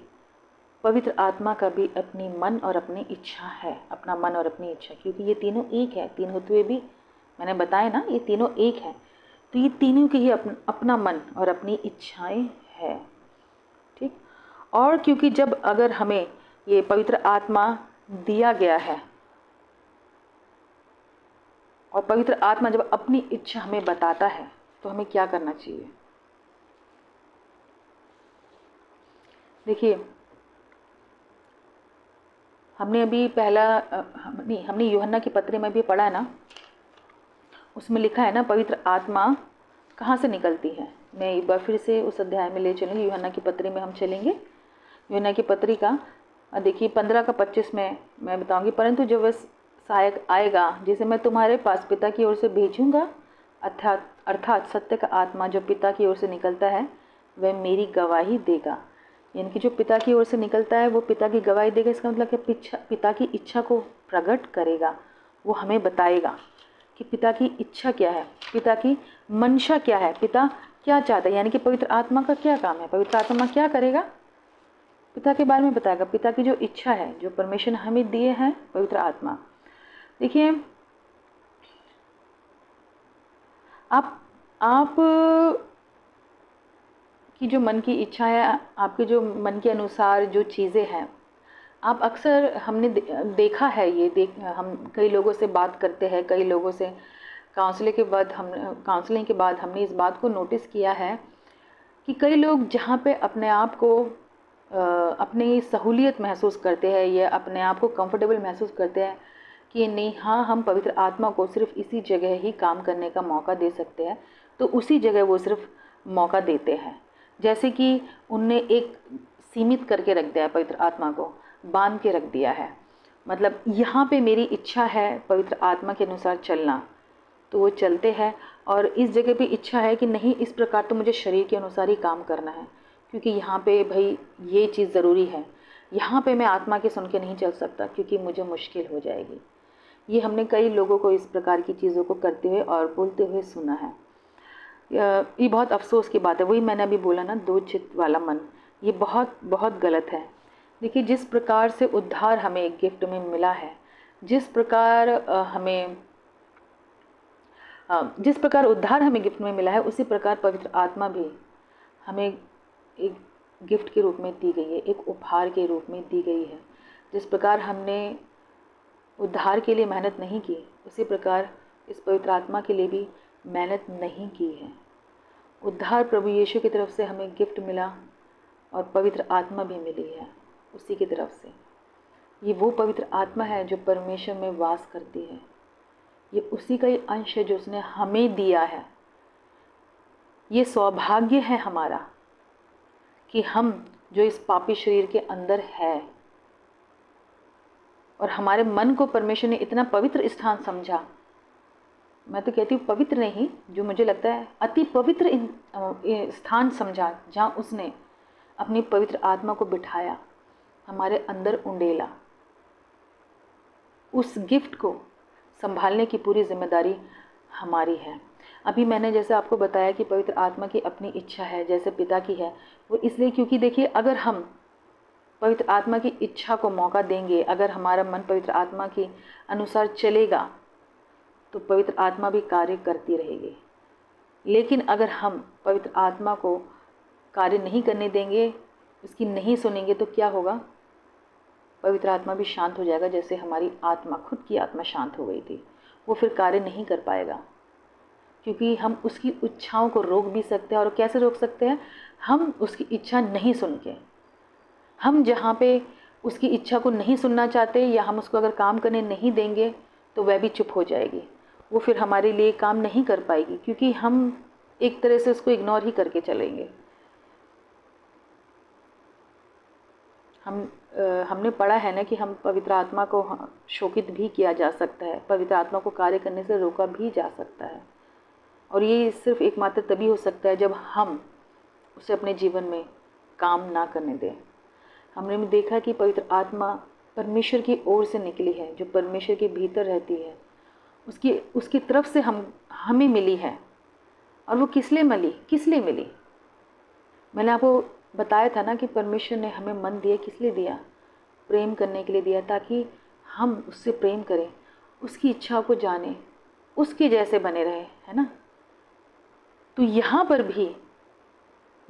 पवित्र आत्मा का भी अपनी मन और अपनी इच्छा है, अपना मन और अपनी इच्छा, क्योंकि ये तीनों एक है। तीन हुए भी मैंने बताया ना, ये तीनों एक है। तो ये तीनों की ही अपना मन और अपनी इच्छाएं है, ठीक। और क्योंकि जब अगर हमें ये पवित्र आत्मा दिया गया है और पवित्र आत्मा जब अपनी इच्छा हमें बताता है, तो हमें क्या करना चाहिए? देखिए हमने अभी हमने यूहन्ना की पत्री में भी पढ़ा है ना, उसमें लिखा है ना पवित्र आत्मा कहाँ से निकलती है। मैं एक बार फिर से उस अध्याय में ले चलूँगी, यूहन्ना की पत्री में हम चलेंगे। यूहन्ना की पत्री का देखिए 15:25 में मैं बताऊंगी, परंतु जब वह सहायक आएगा जिसे मैं तुम्हारे पास पिता की ओर से भेजूंगा, अर्थात सत्य का आत्मा जो पिता की ओर से निकलता है, वह मेरी गवाही देगा। यानी कि जो पिता की ओर से निकलता है वो पिता की गवाही देगा। इसका मतलब कि पिता की इच्छा को प्रकट करेगा, वो हमें बताएगा कि पिता की इच्छा क्या है, पिता की मंशा क्या है, पिता क्या चाहता है। यानी कि पवित्र आत्मा का क्या काम है, पवित्र आत्मा क्या करेगा, पिता के बारे में बताएगा। पिता की जो इच्छा है, जो परमेश्वर ने हमें दिए हैं पवित्र आत्मा। देखिए, आप की जो मन की इच्छा है, आपके जो मन के अनुसार जो चीज़ें हैं, आप अक्सर हमने देखा है ये हम कई लोगों से बात करते हैं, कई लोगों से काउंसलिंग के बाद हमने इस बात को नोटिस किया है कि कई लोग जहाँ पे अपने आप को अपनी सहूलियत महसूस करते हैं या अपने आप को कंफर्टेबल महसूस करते हैं कि नहीं, हाँ, हम पवित्र आत्मा को सिर्फ इसी जगह ही काम करने का मौका दे सकते हैं, तो उसी जगह वो सिर्फ मौका देते हैं। जैसे कि उनने एक सीमित करके रख दिया है, पवित्र आत्मा को बांध के रख दिया है। मतलब यहाँ पे मेरी इच्छा है पवित्र आत्मा के अनुसार चलना, तो वो चलते हैं। और इस जगह पे इच्छा है कि नहीं, इस प्रकार तो मुझे शरीर के अनुसार ही काम करना है, क्योंकि यहाँ पे भाई ये चीज़ ज़रूरी है, यहाँ पे मैं आत्मा के सुन के नहीं चल सकता क्योंकि मुझे मुश्किल हो जाएगी। ये हमने कई लोगों को इस प्रकार की चीज़ों को करते हुए और बोलते हुए सुना है। ये बहुत अफसोस की बात है। वही मैंने अभी बोला ना, दो चित्त वाला मन, ये बहुत बहुत गलत है। देखिए, जिस प्रकार से उद्धार हमें एक गिफ्ट में मिला है, जिस प्रकार उद्धार हमें गिफ्ट में मिला है, उसी प्रकार पवित्र आत्मा भी हमें एक गिफ्ट के रूप में दी गई है, एक उपहार के रूप में दी गई है। जिस प्रकार हमने उद्धार के लिए मेहनत नहीं की, उसी प्रकार इस पवित्र आत्मा के लिए भी मेहनत नहीं की है। उद्धार प्रभु यीशु की तरफ से हमें गिफ्ट मिला और पवित्र आत्मा भी मिली है उसी की तरफ से। ये वो पवित्र आत्मा है जो परमेश्वर में वास करती है। ये उसी का ही अंश है जो उसने हमें दिया है। ये सौभाग्य है हमारा कि हम जो इस पापी शरीर के अंदर है, और हमारे मन को परमेश्वर ने इतना पवित्र स्थान समझा, मैं तो कहती हूँ पवित्र नहीं, जो मुझे लगता है अति पवित्र स्थान समझा, जहाँ उसने अपनी पवित्र आत्मा को बिठाया, हमारे अंदर उंडेला। उस गिफ्ट को संभालने की पूरी जिम्मेदारी हमारी है। अभी मैंने जैसे आपको बताया कि पवित्र आत्मा की अपनी इच्छा है जैसे पिता की है, वो इसलिए क्योंकि देखिए, अगर हम पवित्र आत्मा की इच्छा को मौका देंगे, अगर हमारा मन पवित्र आत्मा के अनुसार चलेगा, तो पवित्र आत्मा भी कार्य करती रहेगी। लेकिन अगर हम पवित्र आत्मा को कार्य नहीं करने देंगे, उसकी नहीं सुनेंगे, तो क्या होगा? पवित्र आत्मा भी शांत हो जाएगा। जैसे हमारी आत्मा, खुद की आत्मा शांत हो गई थी, वो फिर कार्य नहीं कर पाएगा, क्योंकि हम उसकी इच्छाओं को रोक भी सकते हैं। और कैसे रोक सकते हैं? हम उसकी इच्छा नहीं सुन के, हम जहाँ पे उसकी इच्छा को नहीं सुनना चाहते या हम उसको अगर काम करने नहीं देंगे, तो वह भी चुप हो जाएगी। वो फिर हमारे लिए काम नहीं कर पाएगी, क्योंकि हम एक तरह से उसको इग्नोर ही करके चलेंगे। हमने पढ़ा है ना कि हम पवित्र आत्मा को शोकित भी किया जा सकता है, पवित्र आत्मा को कार्य करने से रोका भी जा सकता है। और ये सिर्फ एकमात्र तभी हो सकता है जब हम उसे अपने जीवन में काम ना करने दें। हमने भी देखा कि पवित्र आत्मा परमेश्वर की ओर से निकली है, जो परमेश्वर के भीतर रहती है, उसकी तरफ से हमें मिली है। और वो किस लिए मिली? मैंने आपको बताया था ना कि परमेश्वर ने हमें मन दिया, किस लिए दिया? प्रेम करने के लिए दिया, ताकि हम उससे प्रेम करें, उसकी इच्छा को जानें, उसके जैसे बने रहे, है ना। तो यहाँ पर भी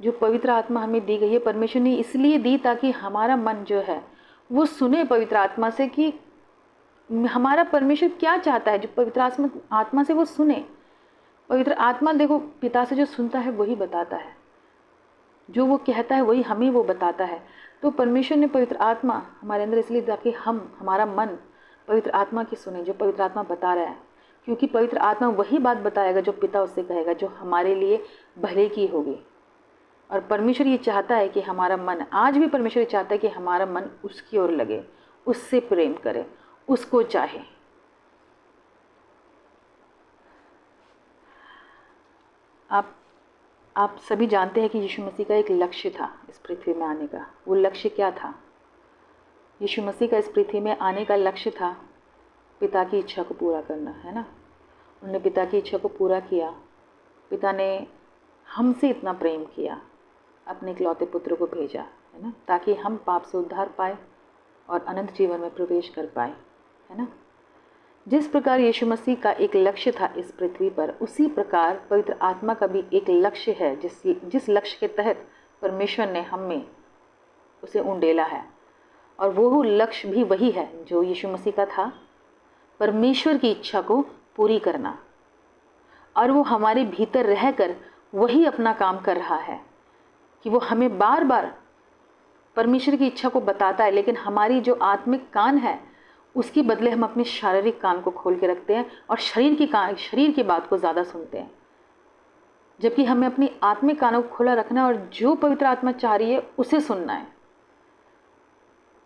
जो पवित्र आत्मा हमें दी गई है, परमेश्वर ने इसलिए दी ताकि हमारा मन जो है वो सुने पवित्र आत्मा से कि हमारा परमेश्वर क्या चाहता है। जो पवित्र आत्मा से वो सुने। पवित्र आत्मा, देखो, पिता से जो सुनता है वही बताता है, जो वो कहता है वही हमें वो बताता है। तो परमेश्वर ने पवित्र आत्मा हमारे अंदर इसलिए ताकि हमारा मन पवित्र आत्मा की सुने, जो पवित्र आत्मा बता रहा है। क्योंकि पवित्र आत्मा वही बात बताएगा जो पिता उससे कहेगा, जो हमारे लिए भले की होगी। और परमेश्वर ये चाहता है कि हमारा मन, आज भी परमेश्वर ये चाहता है कि हमारा मन उसकी ओर लगे, उससे प्रेम करे, उसको चाहे। आप आप सभी जानते हैं कि यीशु मसीह का एक लक्ष्य था इस पृथ्वी में आने का। वो लक्ष्य क्या था? यीशु मसीह का इस पृथ्वी में आने का लक्ष्य था पिता की इच्छा को पूरा करना, है ना। उन्होंने पिता की इच्छा को पूरा किया। पिता ने हमसे इतना प्रेम किया, अपने इकलौते पुत्र को भेजा, है ना, ताकि हम पाप से उद्धार पाए और अनंत जीवन में प्रवेश कर पाए, है ना। जिस प्रकार यीशु मसीह का एक लक्ष्य था इस पृथ्वी पर, उसी प्रकार पवित्र आत्मा का भी एक लक्ष्य है, जिस लक्ष्य के तहत परमेश्वर ने हम में उसे उंडेला है। और वो लक्ष्य भी वही है जो यीशु मसीह का था, परमेश्वर की इच्छा को पूरी करना। और वो हमारे भीतर रहकर वही अपना काम कर रहा है कि वो हमें बार बार परमेश्वर की इच्छा को बताता है, लेकिन हमारी जो आत्मिक कान है उसके बदले हम अपने शारीरिक कान को खोल के रखते हैं और शरीर की बात को ज़्यादा सुनते हैं। जबकि हमें अपनी आत्मिक कानों को खुला रखना है और जो पवित्र आत्मा चाह रही है उसे सुनना है,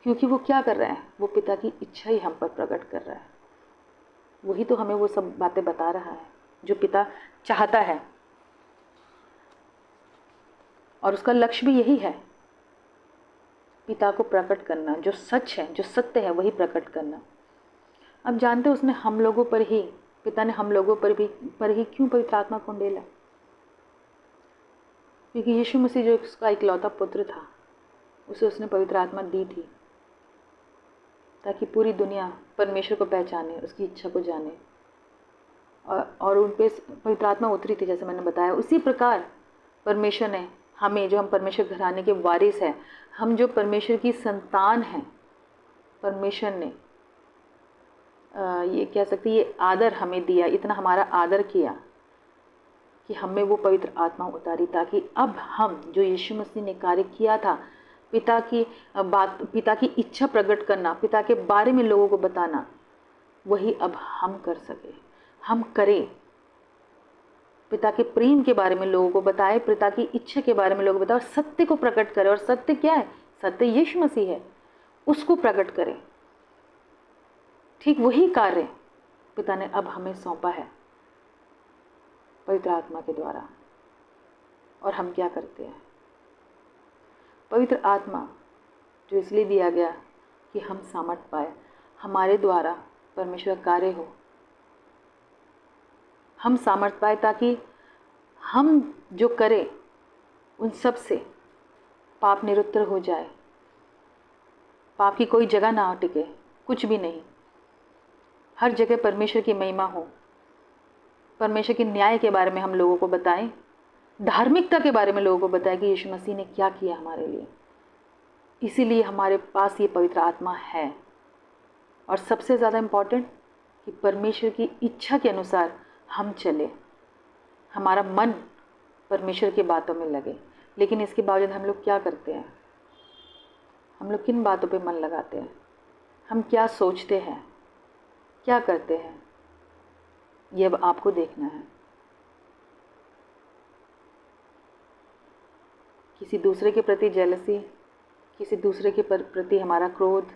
क्योंकि वो क्या कर रहा है? वो पिता की इच्छा ही हम पर प्रकट कर रहा है। वही तो हमें वो सब बातें बता रहा है जो पिता चाहता है, और उसका लक्ष्य भी यही है, पिता को प्रकट करना। जो सच है, जो सत्य है, वही प्रकट करना। अब जानते उसने हम लोगों पर ही, पिता ने हम लोगों पर ही क्यों पवित्र आत्मा को उंडेला? क्योंकि यीशु मसीह जो उसका इकलौता पुत्र था, उसे उसने पवित्र आत्मा दी थी ताकि पूरी दुनिया परमेश्वर को पहचाने, उसकी इच्छा को जाने, और उन पे पवित्र आत्मा उतरी थी, जैसे मैंने बताया। उसी प्रकार परमेश्वर ने हमें, जो हम परमेश्वर घराने के वारिस हैं, हम जो परमेश्वर की संतान हैं, परमेश्वर ने ये कह सकते ये आदर हमें दिया, इतना हमारा आदर किया कि हमें वो पवित्र आत्मा उतारी, ताकि अब हम जो यीशु मसीह ने कार्य किया था, पिता की इच्छा प्रकट करना, पिता के बारे में लोगों को बताना, वही अब हम कर सके, हम करें। पिता के प्रेम के बारे में लोगों को बताएं, पिता की इच्छा के बारे में लोगों को बताएं, और सत्य को प्रकट करें। और सत्य क्या है? सत्य यीशु मसीह है, उसको प्रकट करें। ठीक वही कार्य पिता ने अब हमें सौंपा है पवित्र आत्मा के द्वारा। और हम क्या करते हैं? पवित्र आत्मा जो इसलिए दिया गया कि हम सामर्थ पाए, हमारे द्वारा परमेश्वर कार्य हो, हम सामर्थ पाए, ताकि हम जो करें उन सब से पाप निरुत्तर हो जाए, पाप की कोई जगह ना टिके, कुछ भी नहीं। हर जगह परमेश्वर की महिमा हो, परमेश्वर के न्याय के बारे में हम लोगों को बताएं, धार्मिकता के बारे में लोगों को बताएं कि यीशु मसीह ने क्या किया हमारे लिए। इसीलिए हमारे पास ये पवित्र आत्मा है। और सबसे ज़्यादा इम्पॉर्टेंट कि परमेश्वर की इच्छा के अनुसार हम चले, हमारा मन परमेश्वर की बातों में लगे। लेकिन इसके बावजूद हम लोग क्या करते हैं? हम लोग किन बातों पे मन लगाते हैं? हम क्या सोचते हैं, क्या करते हैं? ये अब आपको देखना है। किसी दूसरे के प्रति जेलसी, किसी दूसरे के प्रति हमारा क्रोध,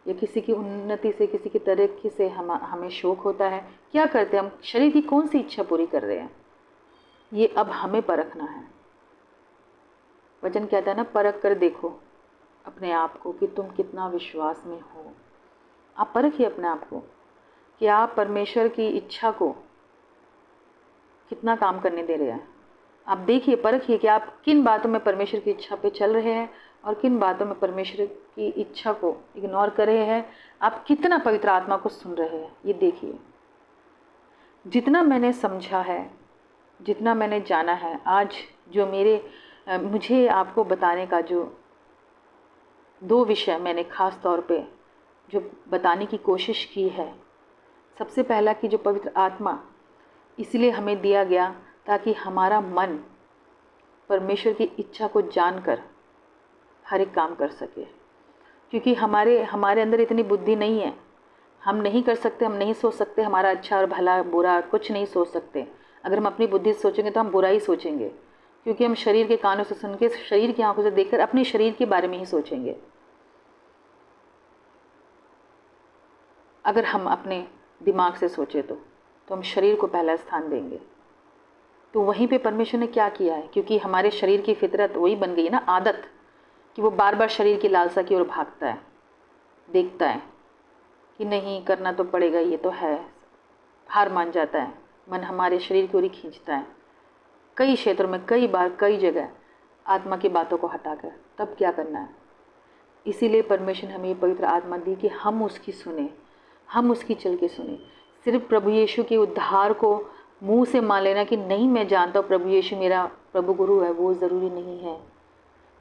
या किसी की उन्नति से, किसी की तरक्की से हमें शौक होता है। क्या करते हैं हम? शरीर की कौन सी इच्छा पूरी कर रहे हैं? ये अब हमें परखना है। वचन कहता है ना, परख कर देखो अपने आप को कि तुम कितना विश्वास में हो। आप परखिए अपने आप को कि आप परमेश्वर की इच्छा को कितना काम करने दे रहे हैं। आप देखिए, परखिए कि आप किन बातों में परमेश्वर की इच्छा पे चल रहे हैं और किन बातों में परमेश्वर की इच्छा को इग्नोर कर रहे हैं। आप कितना पवित्र आत्मा को सुन रहे हैं, ये देखिए। जितना मैंने समझा है, जितना मैंने जाना है, आज जो मुझे आपको बताने का जो 2 विषय मैंने ख़ास तौर पे जो बताने की कोशिश की है। सबसे पहला कि जो पवित्र आत्मा इसलिए हमें दिया गया ताकि हमारा मन परमेश्वर की इच्छा को जानकर हर एक काम कर सके। क्योंकि हमारे अंदर इतनी बुद्धि नहीं है, हम नहीं कर सकते, हम नहीं सोच सकते हमारा अच्छा और भला बुरा कुछ नहीं सोच सकते। अगर हम अपनी बुद्धि से सोचेंगे तो हम बुरा ही सोचेंगे, क्योंकि हम शरीर के कानों से सुन के, शरीर की आंखों से देखकर अपने शरीर के बारे में ही सोचेंगे। अगर हम अपने दिमाग से सोचे तो हम शरीर को पहला स्थान देंगे। तो वहीं पे परमेश्वर ने क्या किया है, क्योंकि हमारे शरीर की फितरत वही बन गई ना, आदत, कि वो बार बार शरीर की लालसा की ओर भागता है, देखता है कि नहीं करना तो पड़ेगा, ये तो है, हार मान जाता है, मन हमारे शरीर की ओर ही खींचता है कई क्षेत्रों में, कई बार, कई जगह आत्मा की बातों को हटाकर। तब क्या करना है? इसीलिए परमेश्वर ने हमें ये पवित्र आत्मा दी कि हम उसकी सुने, हम उसकी चल के सुने। सिर्फ प्रभु यीशु के उद्धार को मुंह से मान लेना कि नहीं मैं जानता हूँ प्रभु यीशु मेरा प्रभु गुरु है, वो ज़रूरी नहीं है।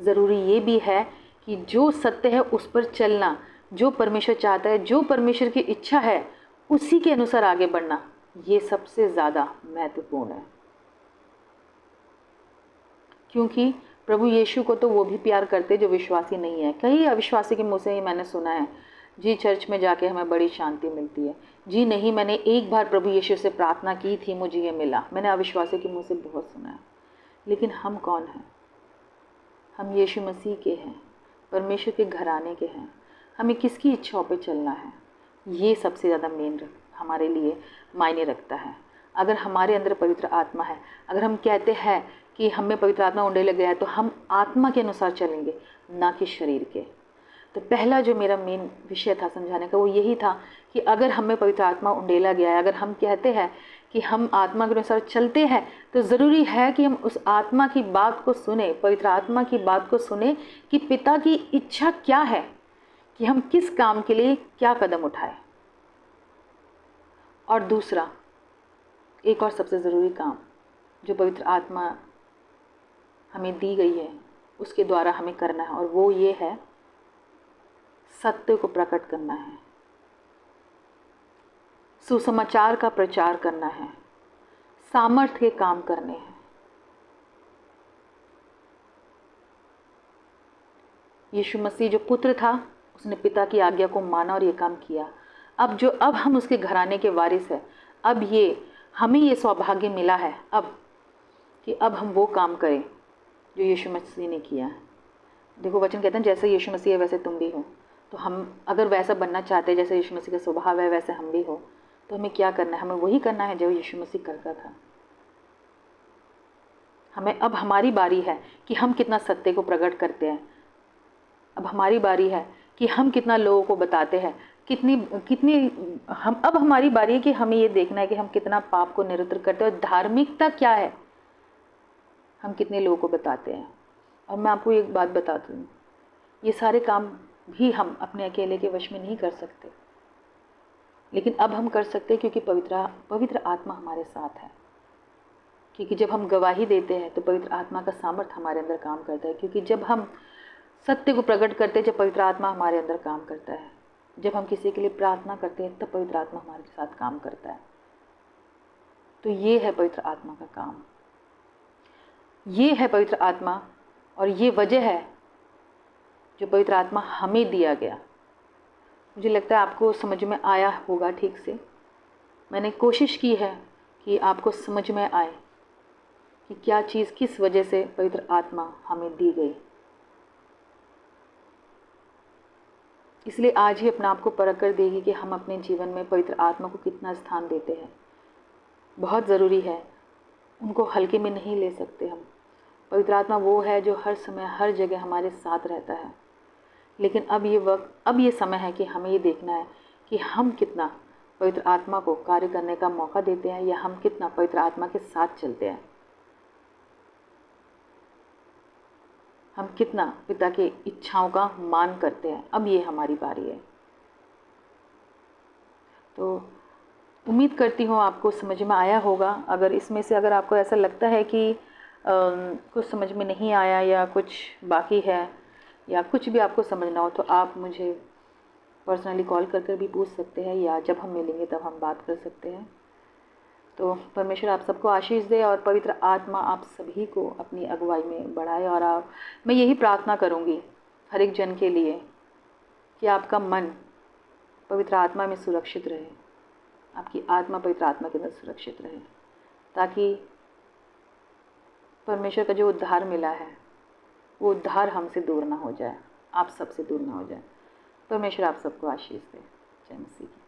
ज़रूरी ये भी है कि जो सत्य है उस पर चलना, जो परमेश्वर चाहता है, जो परमेश्वर की इच्छा है, उसी के अनुसार आगे बढ़ना, ये सबसे ज़्यादा महत्वपूर्ण है। क्योंकि प्रभु यीशु को तो वो भी प्यार करते जो विश्वासी नहीं है। कई अविश्वासी के मुँह से ही मैंने सुना है, जी चर्च में जाके हमें बड़ी शांति मिलती है, जी नहीं मैंने एक बार प्रभु यीशु से प्रार्थना की थी, मुझे ये मिला। मैंने अविश्वासी के मुँह से बहुत सुना है। लेकिन हम कौन हैं? हम यीशु मसीह के हैं, परमेश्वर के घराने के हैं। हमें किसकी इच्छाओं पे चलना है, ये सबसे ज़्यादा मेन हमारे लिए मायने रखता है। अगर हमारे अंदर पवित्र आत्मा है, अगर हम कहते हैं कि हमें पवित्र आत्मा उंडेला गया है, तो हम आत्मा के अनुसार चलेंगे, ना कि शरीर के। तो पहला जो मेरा मेन विषय था समझाने का, वो यही था कि अगर हमें पवित्र आत्मा उंडेला गया है, अगर हम कहते हैं कि हम आत्मा के अनुसार चलते हैं, तो ज़रूरी है कि हम उस आत्मा की बात को सुने, पवित्र आत्मा की बात को सुने कि पिता की इच्छा क्या है, कि हम किस काम के लिए क्या कदम उठाएं। और दूसरा, एक और सबसे ज़रूरी काम जो पवित्र आत्मा हमें दी गई है उसके द्वारा हमें करना है, और वो ये है, सत्य को प्रकट करना है, सुसमाचार का प्रचार करना है, सामर्थ्य के काम करने हैं। यीशु मसीह जो पुत्र था, उसने पिता की आज्ञा को माना और ये काम किया। अब हम उसके घराने के वारिस हैं। अब ये हमें ये सौभाग्य मिला है अब, कि अब हम वो काम करें जो यीशु मसीह ने किया। देखो वचन कहते हैं जैसे यीशु मसीह है वैसे तुम भी हो। तो हम अगर वैसा बनना चाहते हैं जैसे यीशु मसीह का स्वभाव है वैसे हम भी हो, तो हमें क्या करना है? हमें वही करना है जो यीशु मसीह करता था। हमें अब हमारी बारी है कि हम कितना सत्य को प्रकट करते हैं। अब हमारी बारी है कि हम कितना लोगों को बताते हैं, कितनी हम, अब हमारी बारी है कि हमें ये देखना है कि हम कितना पाप को निरुद्ध करते हैं और धार्मिकता क्या है, हम कितने लोगों को बताते हैं। और मैं आपको एक बात बताती हूँ, ये सारे काम भी हम अपने अकेले के वश में नहीं कर सकते, लेकिन अब हम कर सकते हैं क्योंकि पवित्र आत्मा हमारे साथ है। क्योंकि जब हम गवाही देते हैं तो पवित्र आत्मा का सामर्थ्य हमारे अंदर काम करता है। क्योंकि जब हम सत्य को प्रकट करते हैं, जब पवित्र आत्मा हमारे अंदर काम करता है। जब हम किसी के लिए प्रार्थना करते हैं तब पवित्र आत्मा हमारे साथ काम करता है। तो ये है पवित्र आत्मा का काम, ये है पवित्र आत्मा, और ये वजह है जो पवित्र आत्मा हमें दिया गया। मुझे लगता है आपको समझ में आया होगा ठीक से। मैंने कोशिश की है कि आपको समझ में आए कि क्या चीज़ किस वजह से पवित्र आत्मा हमें दी गई। इसलिए आज ही अपने आप को परख कर देगी कि हम अपने जीवन में पवित्र आत्मा को कितना स्थान देते हैं। बहुत ज़रूरी है, उनको हल्के में नहीं ले सकते हम। पवित्र आत्मा वो है जो हर समय हर जगह हमारे साथ रहता है। लेकिन अब ये समय है कि हमें ये देखना है कि हम कितना पवित्र आत्मा को कार्य करने का मौका देते हैं, या हम कितना पवित्र आत्मा के साथ चलते हैं। हम कितना पिता की इच्छाओं का मान करते हैं। अब ये हमारी बारी है। तो उम्मीद करती हूँ आपको समझ में आया होगा। अगर इसमें से अगर आपको ऐसा लगता है कि कुछ समझ में नहीं आया या कुछ बाकी है या कुछ भी आपको समझना हो, तो आप मुझे पर्सनली कॉल कर भी पूछ सकते हैं, या जब हम मिलेंगे तब हम बात कर सकते हैं। तो परमेश्वर आप सबको आशीष दे और पवित्र आत्मा आप सभी को अपनी अगुवाई में बढ़ाए। और मैं यही प्रार्थना करूँगी हर एक जन के लिए कि आपका मन पवित्र आत्मा में सुरक्षित रहे, आपकी आत्मा पवित्र आत्मा के अंदर सुरक्षित रहे, ताकि परमेश्वर का जो उद्धार मिला है वो उद्धार हमसे दूर ना हो जाए, आप सबसे दूर ना हो जाए। परमेश्वर आप सबको आशीष दे। जय मसीह की।